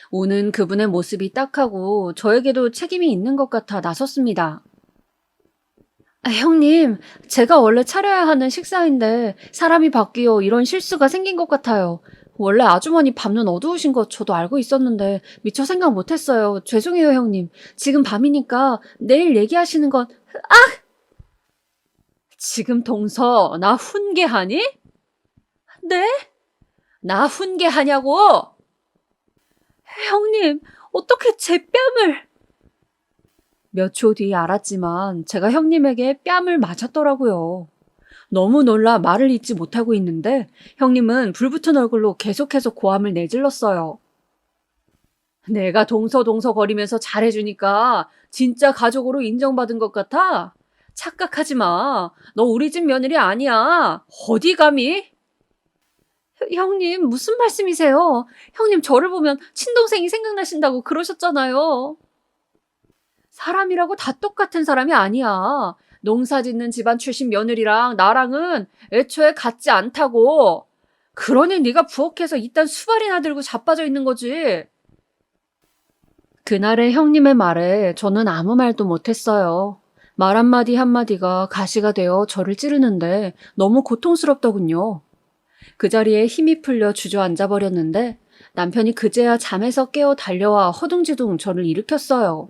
우는 그분의 모습이 딱하고 저에게도 책임이 있는 것 같아 나섰습니다. 형님, 제가 원래 차려야 하는 식사인데 사람이 바뀌어 이런 실수가 생긴 것 같아요. 원래 아주머니 밤눈 어두우신 거 저도 알고 있었는데 미처 생각 못했어요. 죄송해요, 형님. 지금 밤이니까 내일 얘기하시는 건... 지금 동서 나 훈계하니? 네? 나 훈계하냐고? 형님, 어떻게 제 뺨을... 몇 초 뒤에 알았지만 제가 형님에게 뺨을 맞았더라고요. 너무 놀라 말을 잇지 못하고 있는데 형님은 불붙은 얼굴로 계속해서 고함을 내질렀어요. 내가 동서동서 거리면서 잘해주니까 진짜 가족으로 인정받은 것 같아? 착각하지 마. 너 우리 집 며느리 아니야. 어디 감히? 형님, 무슨 말씀이세요? 형님 저를 보면 친동생이 생각나신다고 그러셨잖아요. 사람이라고 다 똑같은 사람이 아니야. 농사 짓는 집안 출신 며느리랑 나랑은 애초에 같지 않다고. 그러니 네가 부엌에서 이딴 수발이나 들고 자빠져 있는 거지. 그날의 형님의 말에 저는 아무 말도 못했어요. 말 한마디 한마디가 가시가 되어 저를 찌르는데 너무 고통스럽더군요. 그 자리에 힘이 풀려 주저앉아 버렸는데 남편이 그제야 잠에서 깨어 달려와 허둥지둥 저를 일으켰어요.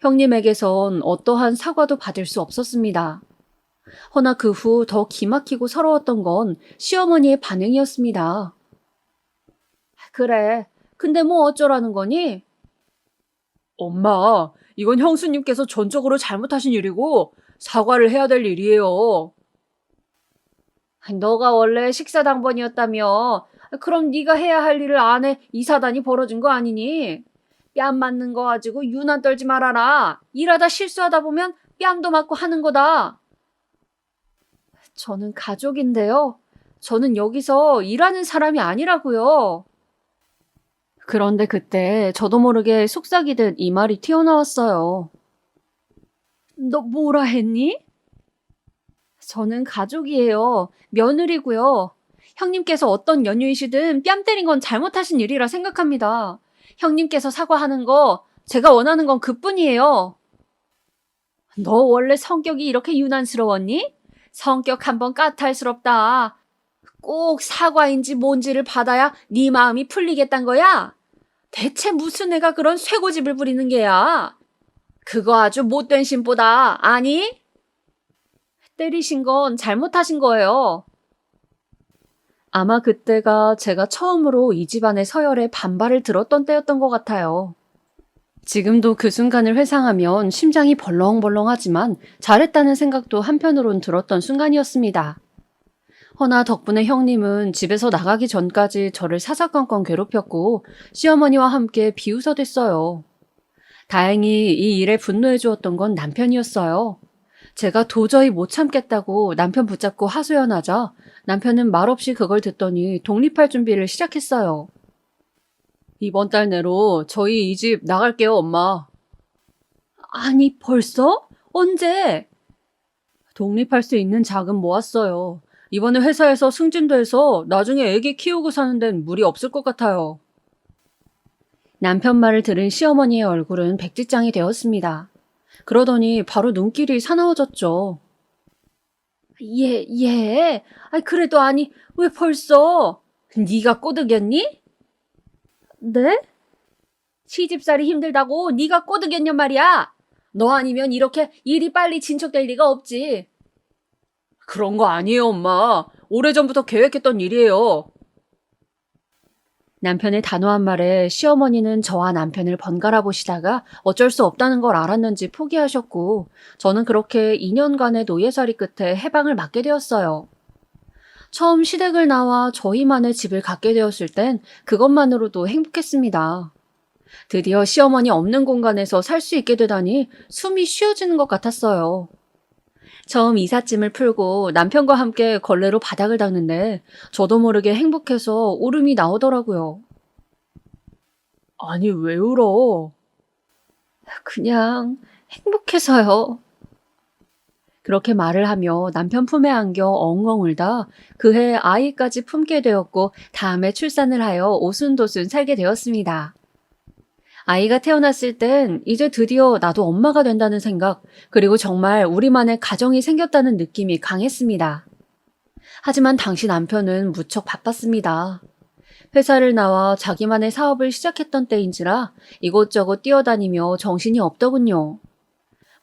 형님에게선 어떠한 사과도 받을 수 없었습니다. 허나 그 후 더 기막히고 서러웠던 건 시어머니의 반응이었습니다. 그래, 근데 뭐 어쩌라는 거니? 엄마, 이건 형수님께서 전적으로 잘못하신 일이고 사과를 해야 될 일이에요. 너가 원래 식사당번이었다며. 그럼 네가 해야 할 일을 안 해 이 사단이 벌어진 거 아니니? 뺨 맞는 거 가지고 유난 떨지 말아라. 일하다 실수하다 보면 뺨도 맞고 하는 거다. 저는 가족인데요. 저는 여기서 일하는 사람이 아니라고요. 그런데 그때 저도 모르게 속삭이듯 이 말이 튀어나왔어요. 너 뭐라 했니? 저는 가족이에요. 며느리고요. 형님께서 어떤 연유이시든 뺨 때린 건 잘못하신 일이라 생각합니다. 형님께서 사과하는 거 제가 원하는 건 그뿐이에요. 너 원래 성격이 이렇게 유난스러웠니? 성격 한번 까탈스럽다. 꼭 사과인지 뭔지를 받아야 네 마음이 풀리겠단 거야? 대체 무슨 애가 그런 쇠고집을 부리는 게야? 그거 아주 못된 심보다. 아니? 때리신 건 잘못하신 거예요. 아마 그때가 제가 처음으로 이 집안의 서열에 반발을 들었던 때였던 것 같아요. 지금도 그 순간을 회상하면 심장이 벌렁벌렁하지만 잘했다는 생각도 한편으론 들었던 순간이었습니다. 허나 덕분에 형님은 집에서 나가기 전까지 저를 사사건건 괴롭혔고 시어머니와 함께 비웃어댔어요. 다행히 이 일에 분노해 주었던 건 남편이었어요. 제가 도저히 못 참겠다고 남편 붙잡고 하소연하자 남편은 말없이 그걸 듣더니 독립할 준비를 시작했어요. 이번 달 내로 저희 이 집 나갈게요, 엄마. 아니, 벌써? 언제? 독립할 수 있는 자금 모았어요. 이번에 회사에서 승진도 해서 나중에 애기 키우고 사는 데는 무리 없을 것 같아요. 남편 말을 들은 시어머니의 얼굴은 백지장이 되었습니다. 그러더니 바로 눈길이 사나워졌죠. 예. 그래도 아니, 왜 벌써? 네가 꼬드겼니? 네? 시집살이 힘들다고 네가 꼬드겼냔 말이야. 너 아니면 이렇게 일이 빨리 진척될 리가 없지. 그런 거 아니에요, 엄마. 오래전부터 계획했던 일이에요. 남편의 단호한 말에 시어머니는 저와 남편을 번갈아 보시다가 어쩔 수 없다는 걸 알았는지 포기하셨고 저는 그렇게 2년간의 노예살이 끝에 해방을 맞게 되었어요. 처음 시댁을 나와 저희만의 집을 갖게 되었을 땐 그것만으로도 행복했습니다. 드디어 시어머니 없는 공간에서 살 수 있게 되다니 숨이 쉬어지는 것 같았어요. 처음 이삿짐을 풀고 남편과 함께 걸레로 바닥을 닦는데 저도 모르게 행복해서 울음이 나오더라고요. 아니, 왜 울어? 그냥 행복해서요. 그렇게 말을 하며 남편 품에 안겨 엉엉 울다 그해 아이까지 품게 되었고 다음에 출산을 하여 오순도순 살게 되었습니다. 아이가 태어났을 땐 이제 드디어 나도 엄마가 된다는 생각, 그리고 정말 우리만의 가정이 생겼다는 느낌이 강했습니다. 하지만 당시 남편은 무척 바빴습니다. 회사를 나와 자기만의 사업을 시작했던 때인지라 이곳저곳 뛰어다니며 정신이 없더군요.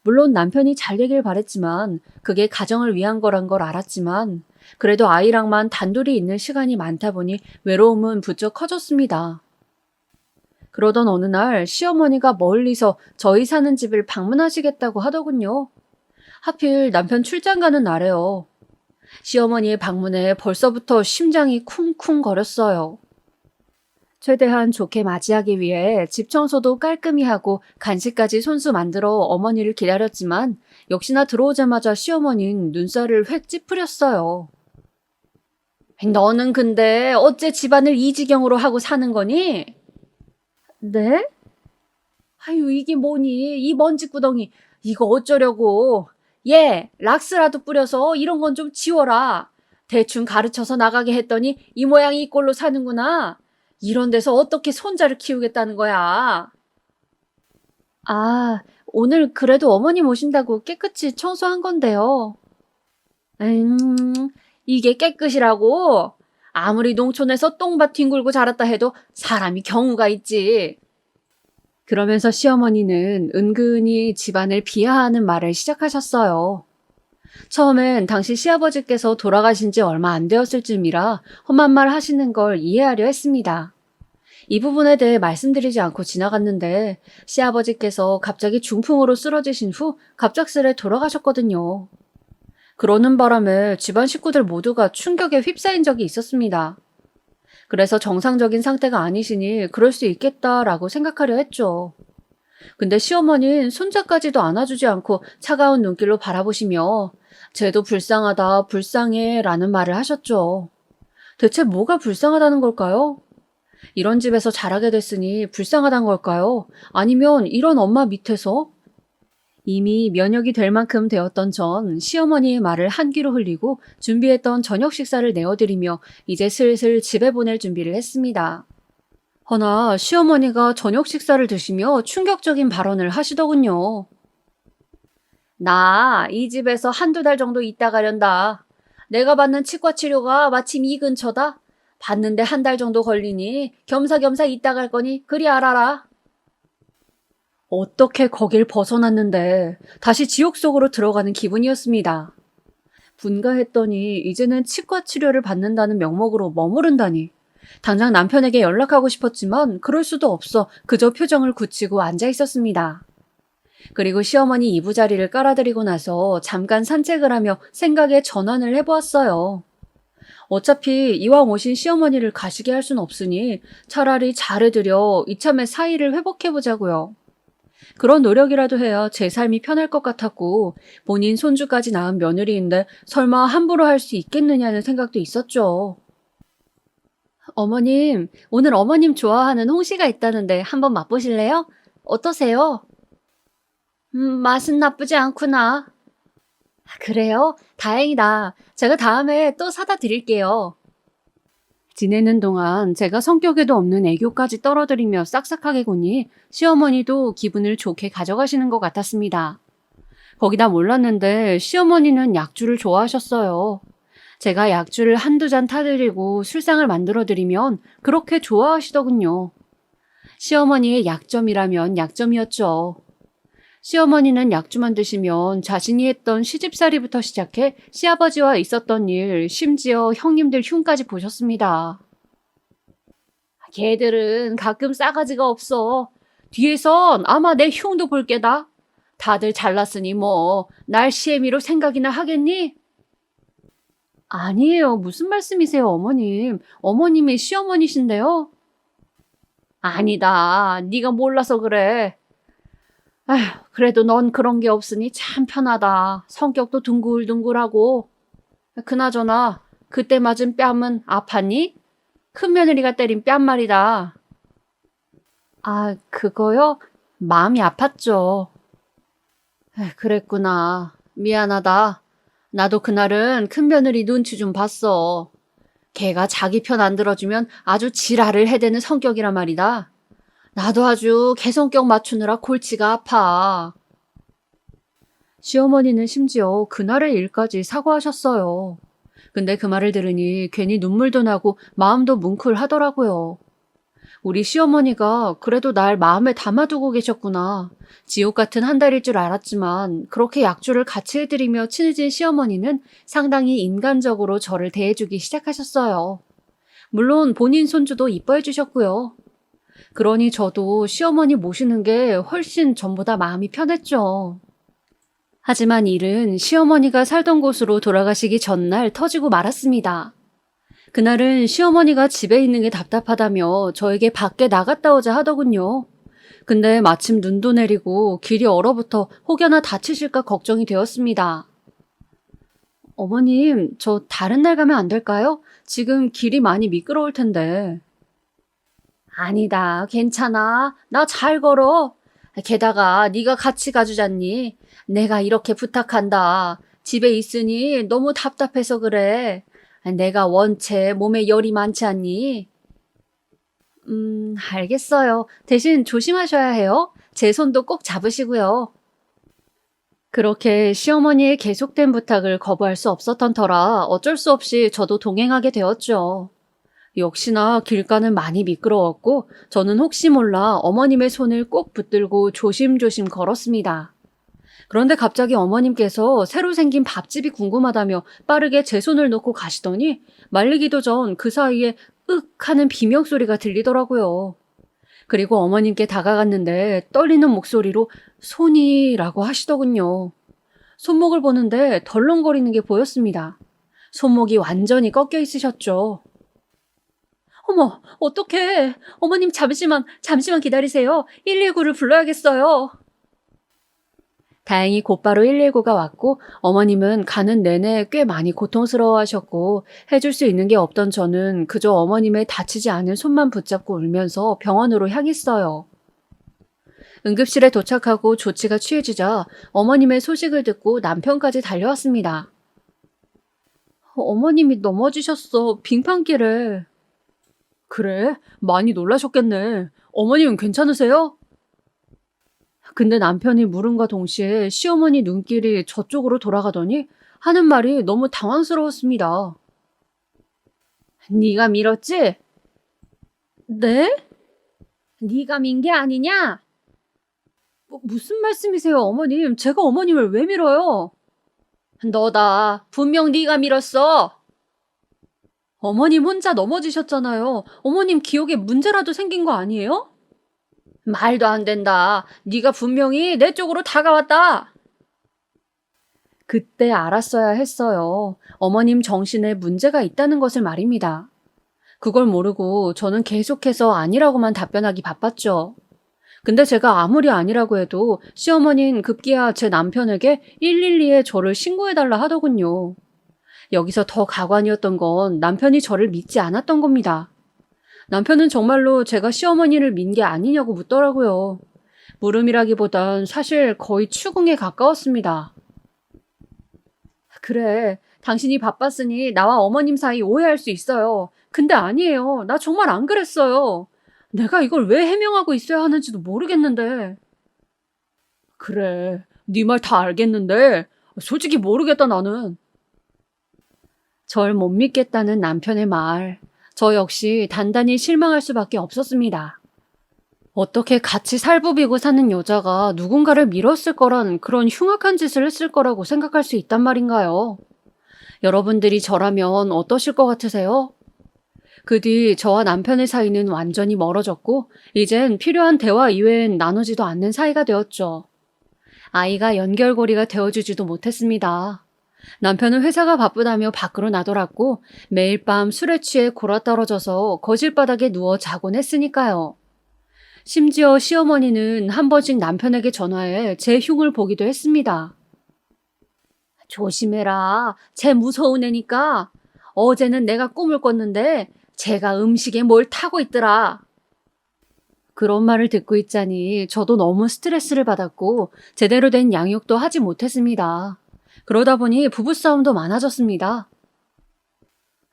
물론 남편이 잘 되길 바랬지만 그게 가정을 위한 거란 걸 알았지만 그래도 아이랑만 단둘이 있는 시간이 많다 보니 외로움은 부쩍 커졌습니다. 그러던 어느 날 시어머니가 멀리서 저희 사는 집을 방문하시겠다고 하더군요. 하필 남편 출장 가는 날에요. 시어머니의 방문에 벌써부터 심장이 쿵쿵거렸어요. 최대한 좋게 맞이하기 위해 집 청소도 깔끔히 하고 간식까지 손수 만들어 어머니를 기다렸지만 역시나 들어오자마자 시어머니는 눈살을 획 찌푸렸어요. 너는 근데 어째 집안을 이 지경으로 하고 사는 거니? 네? 아유, 이게 뭐니? 이 먼지구덩이. 이거 어쩌려고. 얘, 락스라도 뿌려서 이런 건 좀 지워라. 대충 가르쳐서 나가게 했더니 이 모양이 이 꼴로 사는구나. 이런 데서 어떻게 손자를 키우겠다는 거야. 아, 오늘 그래도 어머니 모신다고 깨끗이 청소한 건데요. 이게 깨끗이라고? 아무리 농촌에서 똥밭 뒹굴고 자랐다 해도 사람이 경우가 있지. 그러면서 시어머니는 은근히 집안을 비하하는 말을 시작하셨어요. 처음엔 당시 시아버지께서 돌아가신 지 얼마 안 되었을 즈음이라 험한 말 하시는 걸 이해하려 했습니다. 이 부분에 대해 말씀드리지 않고 지나갔는데 시아버지께서 갑자기 중풍으로 쓰러지신 후 갑작스레 돌아가셨거든요. 그러는 바람에 집안 식구들 모두가 충격에 휩싸인 적이 있었습니다. 그래서 정상적인 상태가 아니시니 그럴 수 있겠다라고 생각하려 했죠. 근데 시어머니는 손자까지도 안아주지 않고 차가운 눈길로 바라보시며 쟤도 불쌍하다, 불쌍해 라는 말을 하셨죠. 대체 뭐가 불쌍하다는 걸까요? 이런 집에서 자라게 됐으니 불쌍하단 걸까요? 아니면 이런 엄마 밑에서? 이미 면역이 될 만큼 되었던 전 시어머니의 말을 한 귀로 흘리고 준비했던 저녁 식사를 내어드리며 이제 슬슬 집에 보낼 준비를 했습니다. 허나 시어머니가 저녁 식사를 드시며 충격적인 발언을 하시더군요. 나 이 집에서 한두 달 정도 있다 가련다. 내가 받는 치과 치료가 마침 이 근처다. 받는데 한 달 정도 걸리니 겸사겸사 있다 갈 거니 그리 알아라. 어떻게 거길 벗어났는데 다시 지옥 속으로 들어가는 기분이었습니다. 분가했더니 이제는 치과 치료를 받는다는 명목으로 머무른다니. 당장 남편에게 연락하고 싶었지만 그럴 수도 없어 그저 표정을 굳히고 앉아 있었습니다. 그리고 시어머니 이부자리를 깔아드리고 나서 잠깐 산책을 하며 생각의 전환을 해보았어요. 어차피 이왕 오신 시어머니를 가시게 할 순 없으니 차라리 잘해드려 이참에 사이를 회복해보자고요. 그런 노력이라도 해야 제 삶이 편할 것 같았고 본인 손주까지 낳은 며느리인데 설마 함부로 할 수 있겠느냐는 생각도 있었죠. 어머님, 오늘 어머님 좋아하는 홍시가 있다는데 한번 맛보실래요? 어떠세요? 맛은 나쁘지 않구나. 그래요? 다행이다. 제가 다음에 또 사다 드릴게요. 지내는 동안 제가 성격에도 없는 애교까지 떨어뜨리며 싹싹하게 구니 시어머니도 기분을 좋게 가져가시는 것 같았습니다. 거기다 몰랐는데 시어머니는 약주를 좋아하셨어요. 제가 약주를 한두 잔 타드리고 술상을 만들어드리면 그렇게 좋아하시더군요. 시어머니의 약점이라면 약점이었죠. 시어머니는 약주만 드시면 자신이 했던 시집살이부터 시작해 시아버지와 있었던 일, 심지어 형님들 흉까지 보셨습니다. 걔들은 가끔 싸가지가 없어. 뒤에선 아마 내 흉도 볼 게다. 다들 잘났으니 뭐 날 시애미로 생각이나 하겠니? 아니에요. 무슨 말씀이세요, 어머님. 어머님이 시어머니신데요. 아니다. 네가 몰라서 그래. 아휴, 그래도 넌 그런 게 없으니 참 편하다. 성격도 둥글둥글하고. 그나저나 그때 맞은 뺨은 아팠니? 큰며느리가 때린 뺨 말이다. 아, 그거요? 마음이 아팠죠. 그랬구나. 미안하다. 나도 그날은 큰며느리 눈치 좀 봤어. 걔가 자기 편 안 들어주면 아주 지랄을 해대는 성격이란 말이다. 나도 아주 개성격 맞추느라 골치가 아파. 시어머니는 심지어 그날의 일까지 사과하셨어요. 근데 그 말을 들으니 괜히 눈물도 나고 마음도 뭉클하더라고요. 우리 시어머니가 그래도 날 마음에 담아두고 계셨구나. 지옥 같은 한 달일 줄 알았지만 그렇게 약주를 같이 해드리며 친해진 시어머니는 상당히 인간적으로 저를 대해주기 시작하셨어요. 물론 본인 손주도 이뻐해 주셨고요. 그러니 저도 시어머니 모시는 게 훨씬 전보다 마음이 편했죠. 하지만 일은 시어머니가 살던 곳으로 돌아가시기 전날 터지고 말았습니다. 그날은 시어머니가 집에 있는 게 답답하다며 저에게 밖에 나갔다 오자 하더군요. 근데 마침 눈도 내리고 길이 얼어붙어 혹여나 다치실까 걱정이 되었습니다. 어머님, 저 다른 날 가면 안 될까요? 지금 길이 많이 미끄러울 텐데. 아니다, 괜찮아. 나 잘 걸어. 게다가 네가 같이 가주잖니. 내가 이렇게 부탁한다. 집에 있으니 너무 답답해서 그래. 내가 원체 몸에 열이 많지 않니? 알겠어요. 대신 조심하셔야 해요. 제 손도 꼭 잡으시고요. 그렇게 시어머니의 계속된 부탁을 거부할 수 없었던 터라 어쩔 수 없이 저도 동행하게 되었죠. 역시나 길가는 많이 미끄러웠고 저는 혹시 몰라 어머님의 손을 꼭 붙들고 조심조심 걸었습니다. 그런데 갑자기 어머님께서 새로 생긴 밥집이 궁금하다며 빠르게 제 손을 놓고 가시더니 말리기도 전 그 사이에 윽 하는 비명소리가 들리더라고요. 그리고 어머님께 다가갔는데 떨리는 목소리로 손이라고 하시더군요. 손목을 보는데 덜렁거리는 게 보였습니다. 손목이 완전히 꺾여 있으셨죠. 어머, 어떡해. 어머님 잠시만 기다리세요. 119를 불러야겠어요. 다행히 곧바로 119가 왔고 어머님은 가는 내내 꽤 많이 고통스러워하셨고 해줄 수 있는 게 없던 저는 그저 어머님의 다치지 않은 손만 붙잡고 울면서 병원으로 향했어요. 응급실에 도착하고 조치가 취해지자 어머님의 소식을 듣고 남편까지 달려왔습니다. 어머님이 넘어지셨어. 빙판길에. 그래? 많이 놀라셨겠네. 어머님은 괜찮으세요? 근데 남편이 물음과 동시에 시어머니 눈길이 저쪽으로 돌아가더니 하는 말이 너무 당황스러웠습니다. 네가 밀었지? 네? 네가 민 게 아니냐? 무슨 말씀이세요, 어머님? 제가 어머님을 왜 밀어요? 너다. 분명 네가 밀었어. 어머님 혼자 넘어지셨잖아요. 어머님 기억에 문제라도 생긴 거 아니에요? 말도 안 된다. 네가 분명히 내 쪽으로 다가왔다. 그때 알았어야 했어요. 어머님 정신에 문제가 있다는 것을 말입니다. 그걸 모르고 저는 계속해서 아니라고만 답변하기 바빴죠. 근데 제가 아무리 아니라고 해도 시어머니는 급기야 제 남편에게 112에 저를 신고해달라 하더군요. 여기서 더 가관이었던 건 남편이 저를 믿지 않았던 겁니다. 남편은 정말로 제가 시어머니를 민 게 아니냐고 묻더라고요. 물음이라기보단 사실 거의 추궁에 가까웠습니다. 그래, 당신이 바빴으니 나와 어머님 사이 오해할 수 있어요. 근데 아니에요. 나 정말 안 그랬어요. 내가 이걸 왜 해명하고 있어야 하는지도 모르겠는데. 그래, 네 말 다 알겠는데 솔직히 모르겠다 나는. 절 못 믿겠다는 남편의 말. 저 역시 단단히 실망할 수밖에 없었습니다. 어떻게 같이 살부비고 사는 여자가 누군가를 밀었을 거란 그런 흉악한 짓을 했을 거라고 생각할 수 있단 말인가요? 여러분들이 저라면 어떠실 것 같으세요? 그 뒤 저와 남편의 사이는 완전히 멀어졌고 이젠 필요한 대화 이외엔 나누지도 않는 사이가 되었죠. 아이가 연결고리가 되어주지도 못했습니다. 남편은 회사가 바쁘다며 밖으로 나돌았고 매일 밤 술에 취해 골아떨어져서 거실 바닥에 누워 자곤 했으니까요. 심지어 시어머니는 한 번씩 남편에게 전화해 제 흉을 보기도 했습니다. 조심해라. 쟤 무서운 애니까. 어제는 내가 꿈을 꿨는데 쟤가 음식에 뭘 타고 있더라. 그런 말을 듣고 있자니 저도 너무 스트레스를 받았고 제대로 된 양육도 하지 못했습니다. 그러다 보니 부부싸움도 많아졌습니다.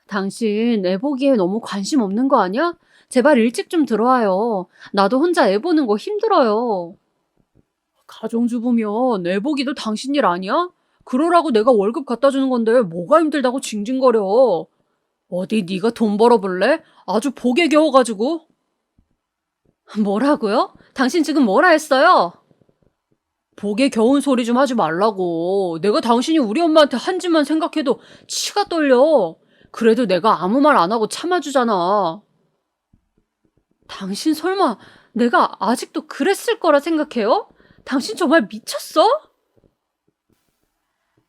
당신 애 보기에 너무 관심 없는 거 아니야? 제발 일찍 좀 들어와요. 나도 혼자 애 보는 거 힘들어요. 가정주부면 애 보기도 당신 일 아니야? 그러라고 내가 월급 갖다 주는 건데 뭐가 힘들다고 징징거려. 어디 네가 돈 벌어볼래? 아주 복에 겨워가지고. 뭐라고요? 당신 지금 뭐라 했어요? 복에 겨운 소리 좀 하지 말라고. 내가 당신이 우리 엄마한테 한 짓만 생각해도 치가 떨려. 그래도 내가 아무 말 안 하고 참아주잖아. 당신 설마 내가 아직도 그랬을 거라 생각해요? 당신 정말 미쳤어?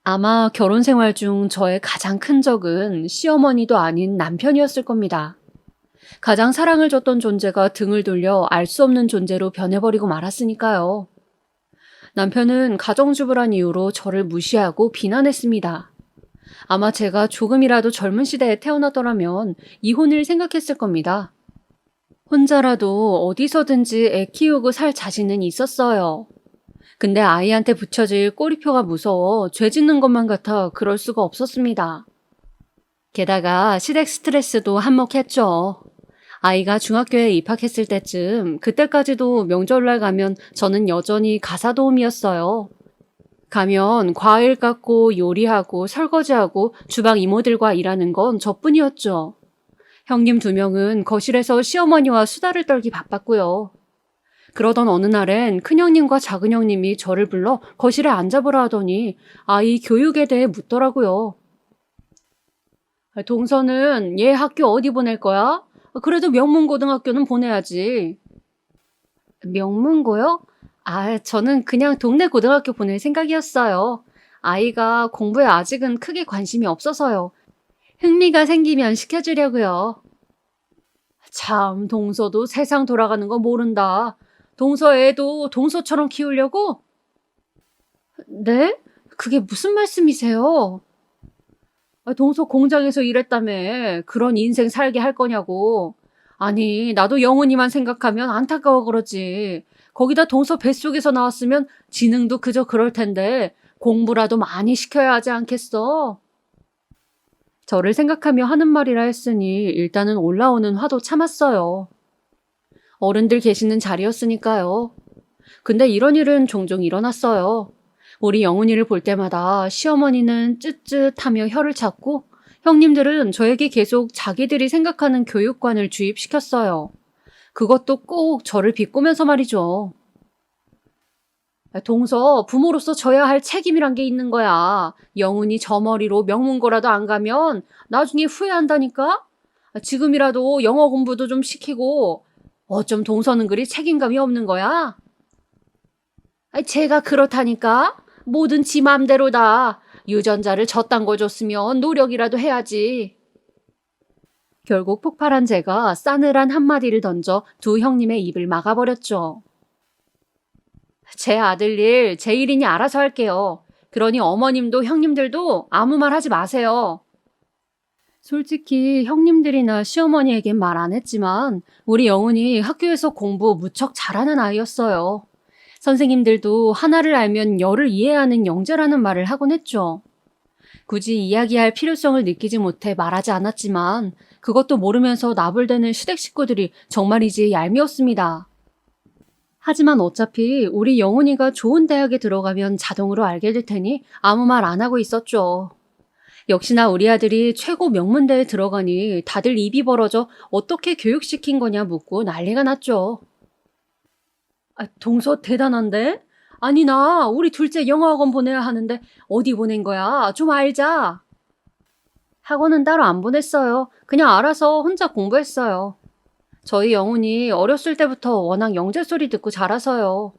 아마 결혼 생활 중 저의 가장 큰 적은 시어머니도 아닌 남편이었을 겁니다. 가장 사랑을 줬던 존재가 등을 돌려 알 수 없는 존재로 변해버리고 말았으니까요. 남편은 가정주부란 이유로 저를 무시하고 비난했습니다. 아마 제가 조금이라도 젊은 시대에 태어났더라면 이혼을 생각했을 겁니다. 혼자라도 어디서든지 애 키우고 살 자신은 있었어요. 근데 아이한테 붙여질 꼬리표가 무서워 죄 짓는 것만 같아 그럴 수가 없었습니다. 게다가 시댁 스트레스도 한몫했죠. 아이가 중학교에 입학했을 때쯤 그때까지도 명절날 가면 저는 여전히 가사 도우미였어요. 가면 과일 깎고 요리하고 설거지하고 주방 이모들과 일하는 건 저뿐이었죠. 형님 2명은 거실에서 시어머니와 수다를 떨기 바빴고요. 그러던 어느 날엔 큰형님과 작은형님이 저를 불러 거실에 앉아보라 하더니 아이 교육에 대해 묻더라고요. 동서는 얘 학교 어디 보낼 거야? 그래도 명문고등학교는 보내야지. 명문고요? 저는 그냥 동네 고등학교 보낼 생각이었어요. 아이가 공부에 아직은 크게 관심이 없어서요. 흥미가 생기면 시켜주려고요. 참, 동서도 세상 돌아가는 거 모른다. 동서 애도 동서처럼 키우려고? 네? 그게 무슨 말씀이세요? 동서 공장에서 일했다며 그런 인생 살게 할 거냐고. 아니, 나도 영훈이만 생각하면 안타까워 그러지. 거기다 동서 뱃속에서 나왔으면 지능도 그저 그럴 텐데 공부라도 많이 시켜야 하지 않겠어? 저를 생각하며 하는 말이라 했으니 일단은 올라오는 화도 참았어요. 어른들 계시는 자리였으니까요. 근데 이런 일은 종종 일어났어요. 우리 영훈이를 볼 때마다 시어머니는 쯧쯧하며 혀를 찾고 형님들은 저에게 계속 자기들이 생각하는 교육관을 주입시켰어요. 그것도 꼭 저를 비꼬면서 말이죠. 동서, 부모로서 져야 할 책임이란 게 있는 거야. 영훈이 저 머리로 명문고라도 안 가면 나중에 후회한다니까? 지금이라도 영어 공부도 좀 시키고 어쩜 동서는 그리 책임감이 없는 거야? 제가 그렇다니까? 뭐든 지 맘대로다. 유전자를 저딴 거 줬으면 노력이라도 해야지. 결국 폭발한 제가 싸늘한 한마디를 던져 두 형님의 입을 막아버렸죠. 제 아들 일, 제 일이니 알아서 할게요. 그러니 어머님도 형님들도 아무 말 하지 마세요. 솔직히 형님들이나 시어머니에겐 말 안 했지만 우리 영훈이 학교에서 공부 무척 잘하는 아이였어요. 선생님들도 하나를 알면 열을 이해하는 영재라는 말을 하곤 했죠. 굳이 이야기할 필요성을 느끼지 못해 말하지 않았지만 그것도 모르면서 나불대는 시댁 식구들이 정말이지 얄미웠습니다. 하지만 어차피 우리 영훈이가 좋은 대학에 들어가면 자동으로 알게 될 테니 아무 말 안 하고 있었죠. 역시나 우리 아들이 최고 명문대에 들어가니 다들 입이 벌어져 어떻게 교육시킨 거냐 묻고 난리가 났죠. 동서 대단한데? 아니 나 우리 둘째 영어학원 보내야 하는데 어디 보낸 거야? 좀 알자. 학원은 따로 안 보냈어요. 그냥 알아서 혼자 공부했어요. 저희 영훈이 어렸을 때부터 워낙 영재 소리 듣고 자라서요.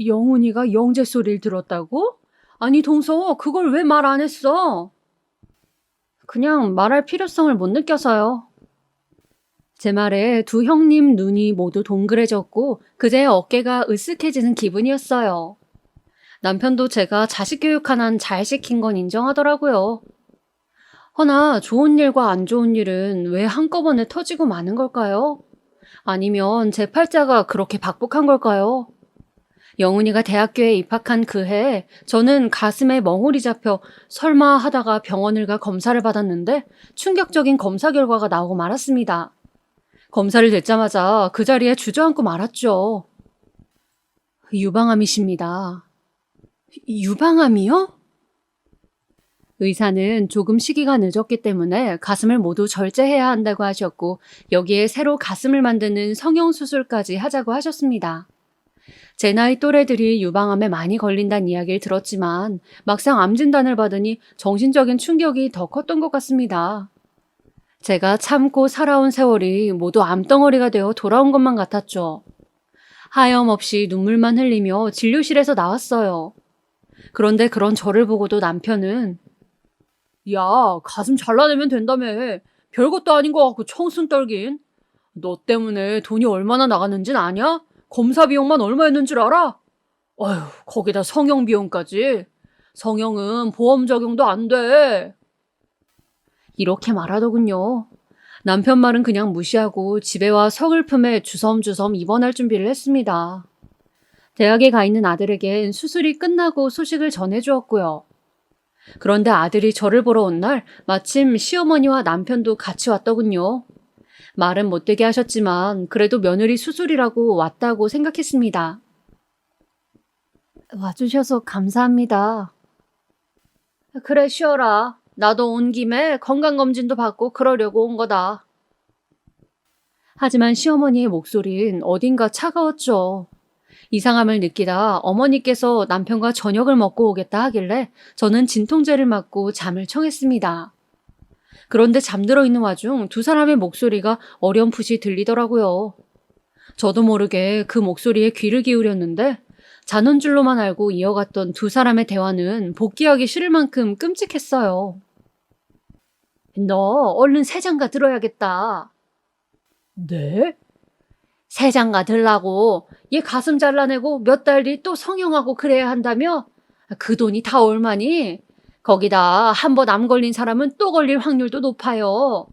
영훈이가 영재 소리를 들었다고? 아니 동서 그걸 왜 말 안 했어? 그냥 말할 필요성을 못 느껴서요. 제 말에 두 형님 눈이 모두 동그래졌고 그제 어깨가 으쓱해지는 기분이었어요. 남편도 제가 자식 교육 하나는 잘 시킨 건 인정하더라고요. 허나 좋은 일과 안 좋은 일은 왜 한꺼번에 터지고 마는 걸까요? 아니면 제 팔자가 그렇게 박복한 걸까요? 영훈이가 대학교에 입학한 그 해 저는 가슴에 멍울이 잡혀 설마 하다가 병원을 가 검사를 받았는데 충격적인 검사 결과가 나오고 말았습니다. 검사를 듣자마자 그 자리에 주저앉고 말았죠. 유방암이십니다. 유방암이요? 의사는 조금 시기가 늦었기 때문에 가슴을 모두 절제해야 한다고 하셨고 여기에 새로 가슴을 만드는 성형수술까지 하자고 하셨습니다. 제 나이 또래들이 유방암에 많이 걸린다는 이야기를 들었지만 막상 암 진단을 받으니 정신적인 충격이 더 컸던 것 같습니다. 제가 참고 살아온 세월이 모두 암덩어리가 되어 돌아온 것만 같았죠. 하염없이 눈물만 흘리며 진료실에서 나왔어요. 그런데 그런 저를 보고도 남편은 야, 가슴 잘라내면 된다며. 별것도 아닌 것 같고 청순 떨긴. 너 때문에 돈이 얼마나 나갔는진 아냐? 검사 비용만 얼마였는 줄 알아? 어휴, 거기다 성형 비용까지. 성형은 보험 적용도 안 돼. 이렇게 말하더군요. 남편 말은 그냥 무시하고 집에 와 서글픔에 주섬주섬 입원할 준비를 했습니다. 대학에 가 있는 아들에겐 수술이 끝나고 소식을 전해주었고요. 그런데 아들이 저를 보러 온 날 마침 시어머니와 남편도 같이 왔더군요. 말은 못되게 하셨지만 그래도 며느리 수술이라고 왔다고 생각했습니다. 와주셔서 감사합니다. 그래 쉬어라. 나도 온 김에 건강검진도 받고 그러려고 온 거다. 하지만 시어머니의 목소리는 어딘가 차가웠죠. 이상함을 느끼다 어머니께서 남편과 저녁을 먹고 오겠다 하길래 저는 진통제를 맞고 잠을 청했습니다. 그런데 잠들어 있는 와중 두 사람의 목소리가 어렴풋이 들리더라고요. 저도 모르게 그 목소리에 귀를 기울였는데 잔원줄로만 알고 이어갔던 두 사람의 대화는 복귀하기 싫을 만큼 끔찍했어요. 너 얼른 새 장가 들어야겠다. 네? 새장가 들라고 얘 가슴 잘라내고 몇 달 뒤 또 성형하고 그래야 한다며? 그 돈이 다 얼마니? 거기다 한 번 암 걸린 사람은 또 걸릴 확률도 높아요.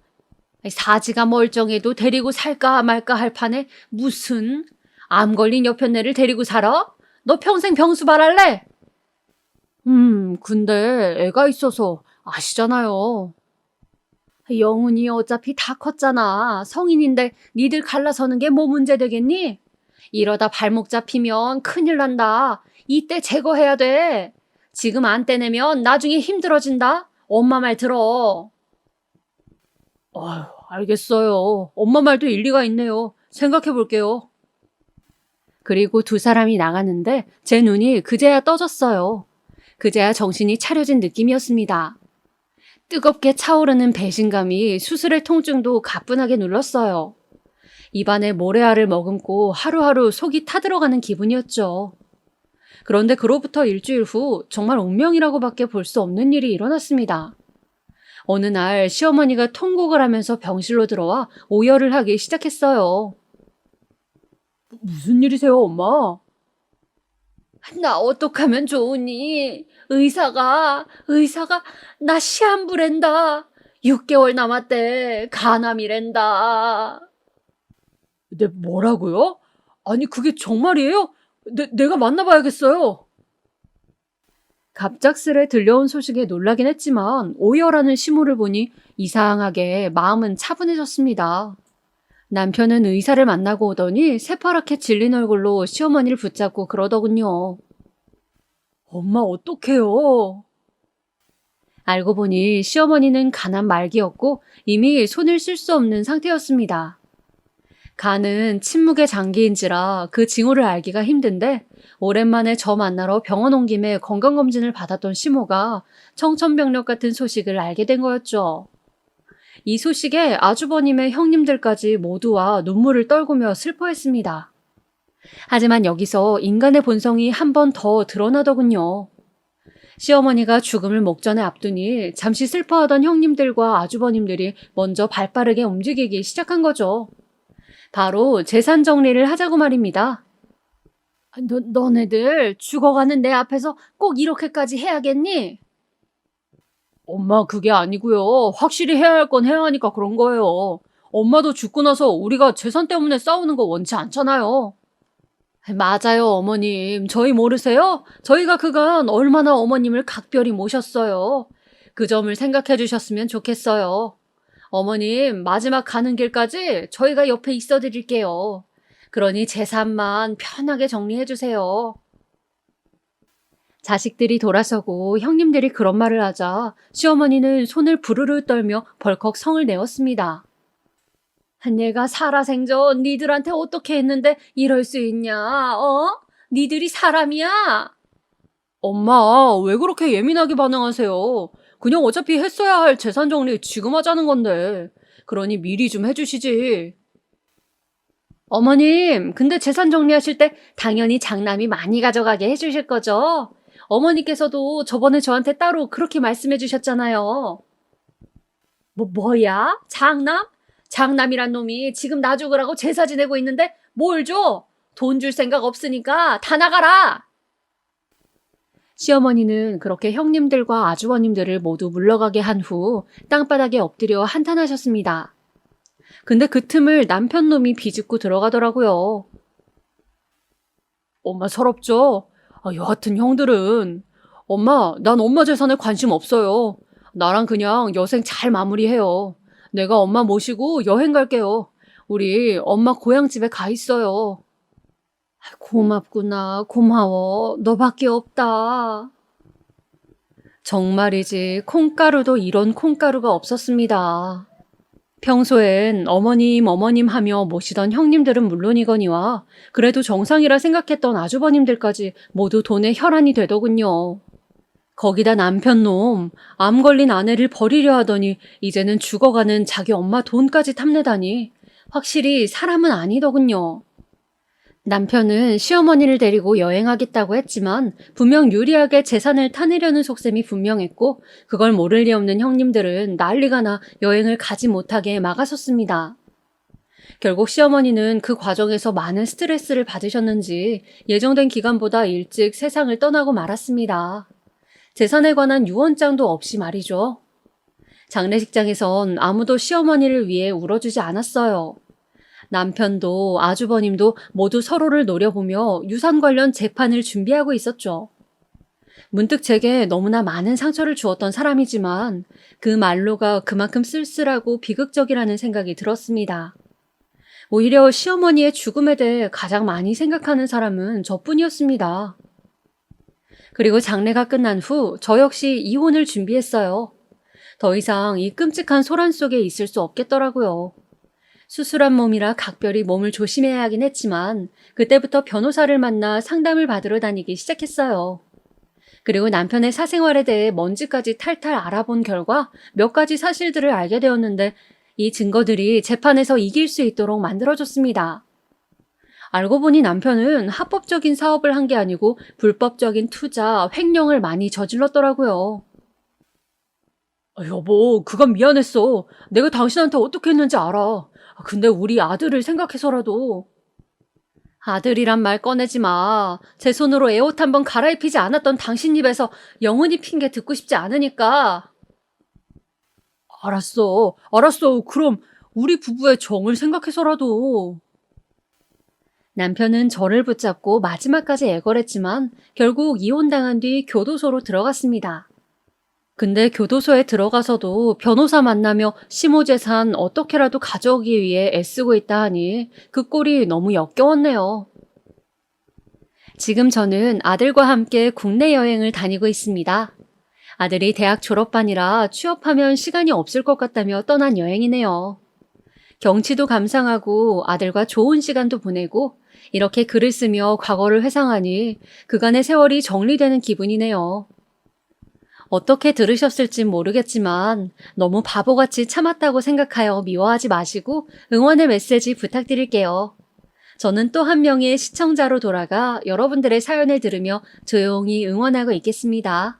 사지가 멀쩡해도 데리고 살까 말까 할 판에 무슨 암 걸린 여편네를 데리고 살아? 너 평생 병수 발할래? 근데 애가 있어서 아시잖아요. 영훈이 어차피 다 컸잖아. 성인인데 니들 갈라서는 게 뭐 문제 되겠니? 이러다 발목 잡히면 큰일 난다. 이때 제거해야 돼. 지금 안 떼내면 나중에 힘들어진다. 엄마 말 들어. 아휴, 알겠어요. 엄마 말도 일리가 있네요. 생각해 볼게요. 그리고 두 사람이 나가는데 제 눈이 그제야 떠졌어요. 그제야 정신이 차려진 느낌이었습니다. 뜨겁게 차오르는 배신감이 수술의 통증도 가뿐하게 눌렀어요. 입안에 모래알을 머금고 하루하루 속이 타들어가는 기분이었죠. 그런데 그로부터 일주일 후 정말 운명이라고밖에 볼 수 없는 일이 일어났습니다. 어느 날 시어머니가 통곡을 하면서 병실로 들어와 오열을 하기 시작했어요. 무슨 일이세요, 엄마? 나 어떡하면 좋으니? 의사가 나 시한부랜다. 6개월 남았대. 간암이랜다. 네, 뭐라고요? 아니, 그게 정말이에요? 내가 만나봐야겠어요. 갑작스레 들려온 소식에 놀라긴 했지만 오열하는 시모를 보니 이상하게 마음은 차분해졌습니다. 남편은 의사를 만나고 오더니 새파랗게 질린 얼굴로 시어머니를 붙잡고 그러더군요. 엄마 어떡해요? 알고 보니 시어머니는 간암 말기였고 이미 손을 쓸 수 없는 상태였습니다. 간은 침묵의 장기인지라 그 징후를 알기가 힘든데 오랜만에 저 만나러 병원 온 김에 건강검진을 받았던 시모가 청천벽력 같은 소식을 알게 된 거였죠. 이 소식에 아주버님의 형님들까지 모두와 눈물을 떨구며 슬퍼했습니다. 하지만 여기서 인간의 본성이 한 번 더 드러나더군요. 시어머니가 죽음을 목전에 앞두니 잠시 슬퍼하던 형님들과 아주버님들이 먼저 발빠르게 움직이기 시작한 거죠. 바로 재산 정리를 하자고 말입니다. 너네들 죽어가는 내 앞에서 꼭 이렇게까지 해야겠니? 엄마, 그게 아니고요. 확실히 해야 할 건 해야 하니까 그런 거예요. 엄마도 죽고 나서 우리가 재산 때문에 싸우는 거 원치 않잖아요. 맞아요, 어머님. 저희 모르세요? 저희가 그간 얼마나 어머님을 각별히 모셨어요. 그 점을 생각해 주셨으면 좋겠어요. 어머님, 마지막 가는 길까지 저희가 옆에 있어 드릴게요. 그러니 재산만 편하게 정리해 주세요. 자식들이 돌아서고 형님들이 그런 말을 하자 시어머니는 손을 부르르 떨며 벌컥 성을 내었습니다. 내가 살아생전 니들한테 어떻게 했는데 이럴 수 있냐? 니들이 사람이야? 엄마, 왜 그렇게 예민하게 반응하세요? 그냥 어차피 했어야 할 재산 정리 지금 하자는 건데. 그러니 미리 좀 해주시지. 어머님, 근데 재산 정리하실 때 당연히 장남이 많이 가져가게 해주실 거죠? 어머니께서도 저번에 저한테 따로 그렇게 말씀해 주셨잖아요. 뭐야? 장남? 장남이란 놈이 지금 나 죽으라고 제사 지내고 있는데 뭘 줘? 돈 줄 생각 없으니까 다 나가라! 시어머니는 그렇게 형님들과 아주버님들을 모두 물러가게 한 후 땅바닥에 엎드려 한탄하셨습니다. 근데 그 틈을 남편 놈이 비집고 들어가더라고요. 엄마 서럽죠? 여하튼 형들은. 엄마, 난 엄마 재산에 관심 없어요. 나랑 그냥 여생 잘 마무리해요. 내가 엄마 모시고 여행 갈게요. 우리 엄마 고향집에 가 있어요. 고맙구나. 고마워. 너밖에 없다. 정말이지 콩가루도 이런 콩가루가 없었습니다. 평소엔 어머님 하며 모시던 형님들은 물론이거니와 그래도 정상이라 생각했던 아주버님들까지 모두 돈의 혈안이 되더군요. 거기다 남편 놈, 암 걸린 아내를 버리려 하더니 이제는 죽어가는 자기 엄마 돈까지 탐내다니 확실히 사람은 아니더군요. 남편은 시어머니를 데리고 여행하겠다고 했지만 분명 유리하게 재산을 타내려는 속셈이 분명했고 그걸 모를 리 없는 형님들은 난리가 나 여행을 가지 못하게 막아섰습니다. 결국 시어머니는 그 과정에서 많은 스트레스를 받으셨는지 예정된 기간보다 일찍 세상을 떠나고 말았습니다. 재산에 관한 유언장도 없이 말이죠. 장례식장에선 아무도 시어머니를 위해 울어주지 않았어요. 남편도 아주버님도 모두 서로를 노려보며 유산 관련 재판을 준비하고 있었죠. 문득 제게 너무나 많은 상처를 주었던 사람이지만 그 말로가 그만큼 쓸쓸하고 비극적이라는 생각이 들었습니다. 오히려 시어머니의 죽음에 대해 가장 많이 생각하는 사람은 저뿐이었습니다. 그리고 장례가 끝난 후 저 역시 이혼을 준비했어요. 더 이상 이 끔찍한 소란 속에 있을 수 없겠더라고요. 수술한 몸이라 각별히 몸을 조심해야 하긴 했지만 그때부터 변호사를 만나 상담을 받으러 다니기 시작했어요. 그리고 남편의 사생활에 대해 먼지까지 탈탈 알아본 결과 몇 가지 사실들을 알게 되었는데 이 증거들이 재판에서 이길 수 있도록 만들어줬습니다. 알고 보니 남편은 합법적인 사업을 한 게 아니고 불법적인 투자, 횡령을 많이 저질렀더라고요. 여보, 그건 미안했어. 내가 당신한테 어떻게 했는지 알아. 근데 우리 아들을 생각해서라도. 아들이란 말 꺼내지 마. 제 손으로 애 옷 한 번 갈아입히지 않았던 당신 입에서 영은이 핑계 듣고 싶지 않으니까. 알았어. 그럼 우리 부부의 정을 생각해서라도. 남편은 저를 붙잡고 마지막까지 애걸했지만 결국 이혼당한 뒤 교도소로 들어갔습니다. 근데 교도소에 들어가서도 변호사 만나며 시모재산 어떻게라도 가져오기 위해 애쓰고 있다 하니 그 꼴이 너무 역겨웠네요. 지금 저는 아들과 함께 국내 여행을 다니고 있습니다. 아들이 대학 졸업반이라 취업하면 시간이 없을 것 같다며 떠난 여행이네요. 경치도 감상하고 아들과 좋은 시간도 보내고 이렇게 글을 쓰며 과거를 회상하니 그간의 세월이 정리되는 기분이네요. 어떻게 들으셨을진 모르겠지만 너무 바보같이 참았다고 생각하여 미워하지 마시고 응원의 메시지 부탁드릴게요. 저는 또 한 명의 시청자로 돌아가 여러분들의 사연을 들으며 조용히 응원하고 있겠습니다.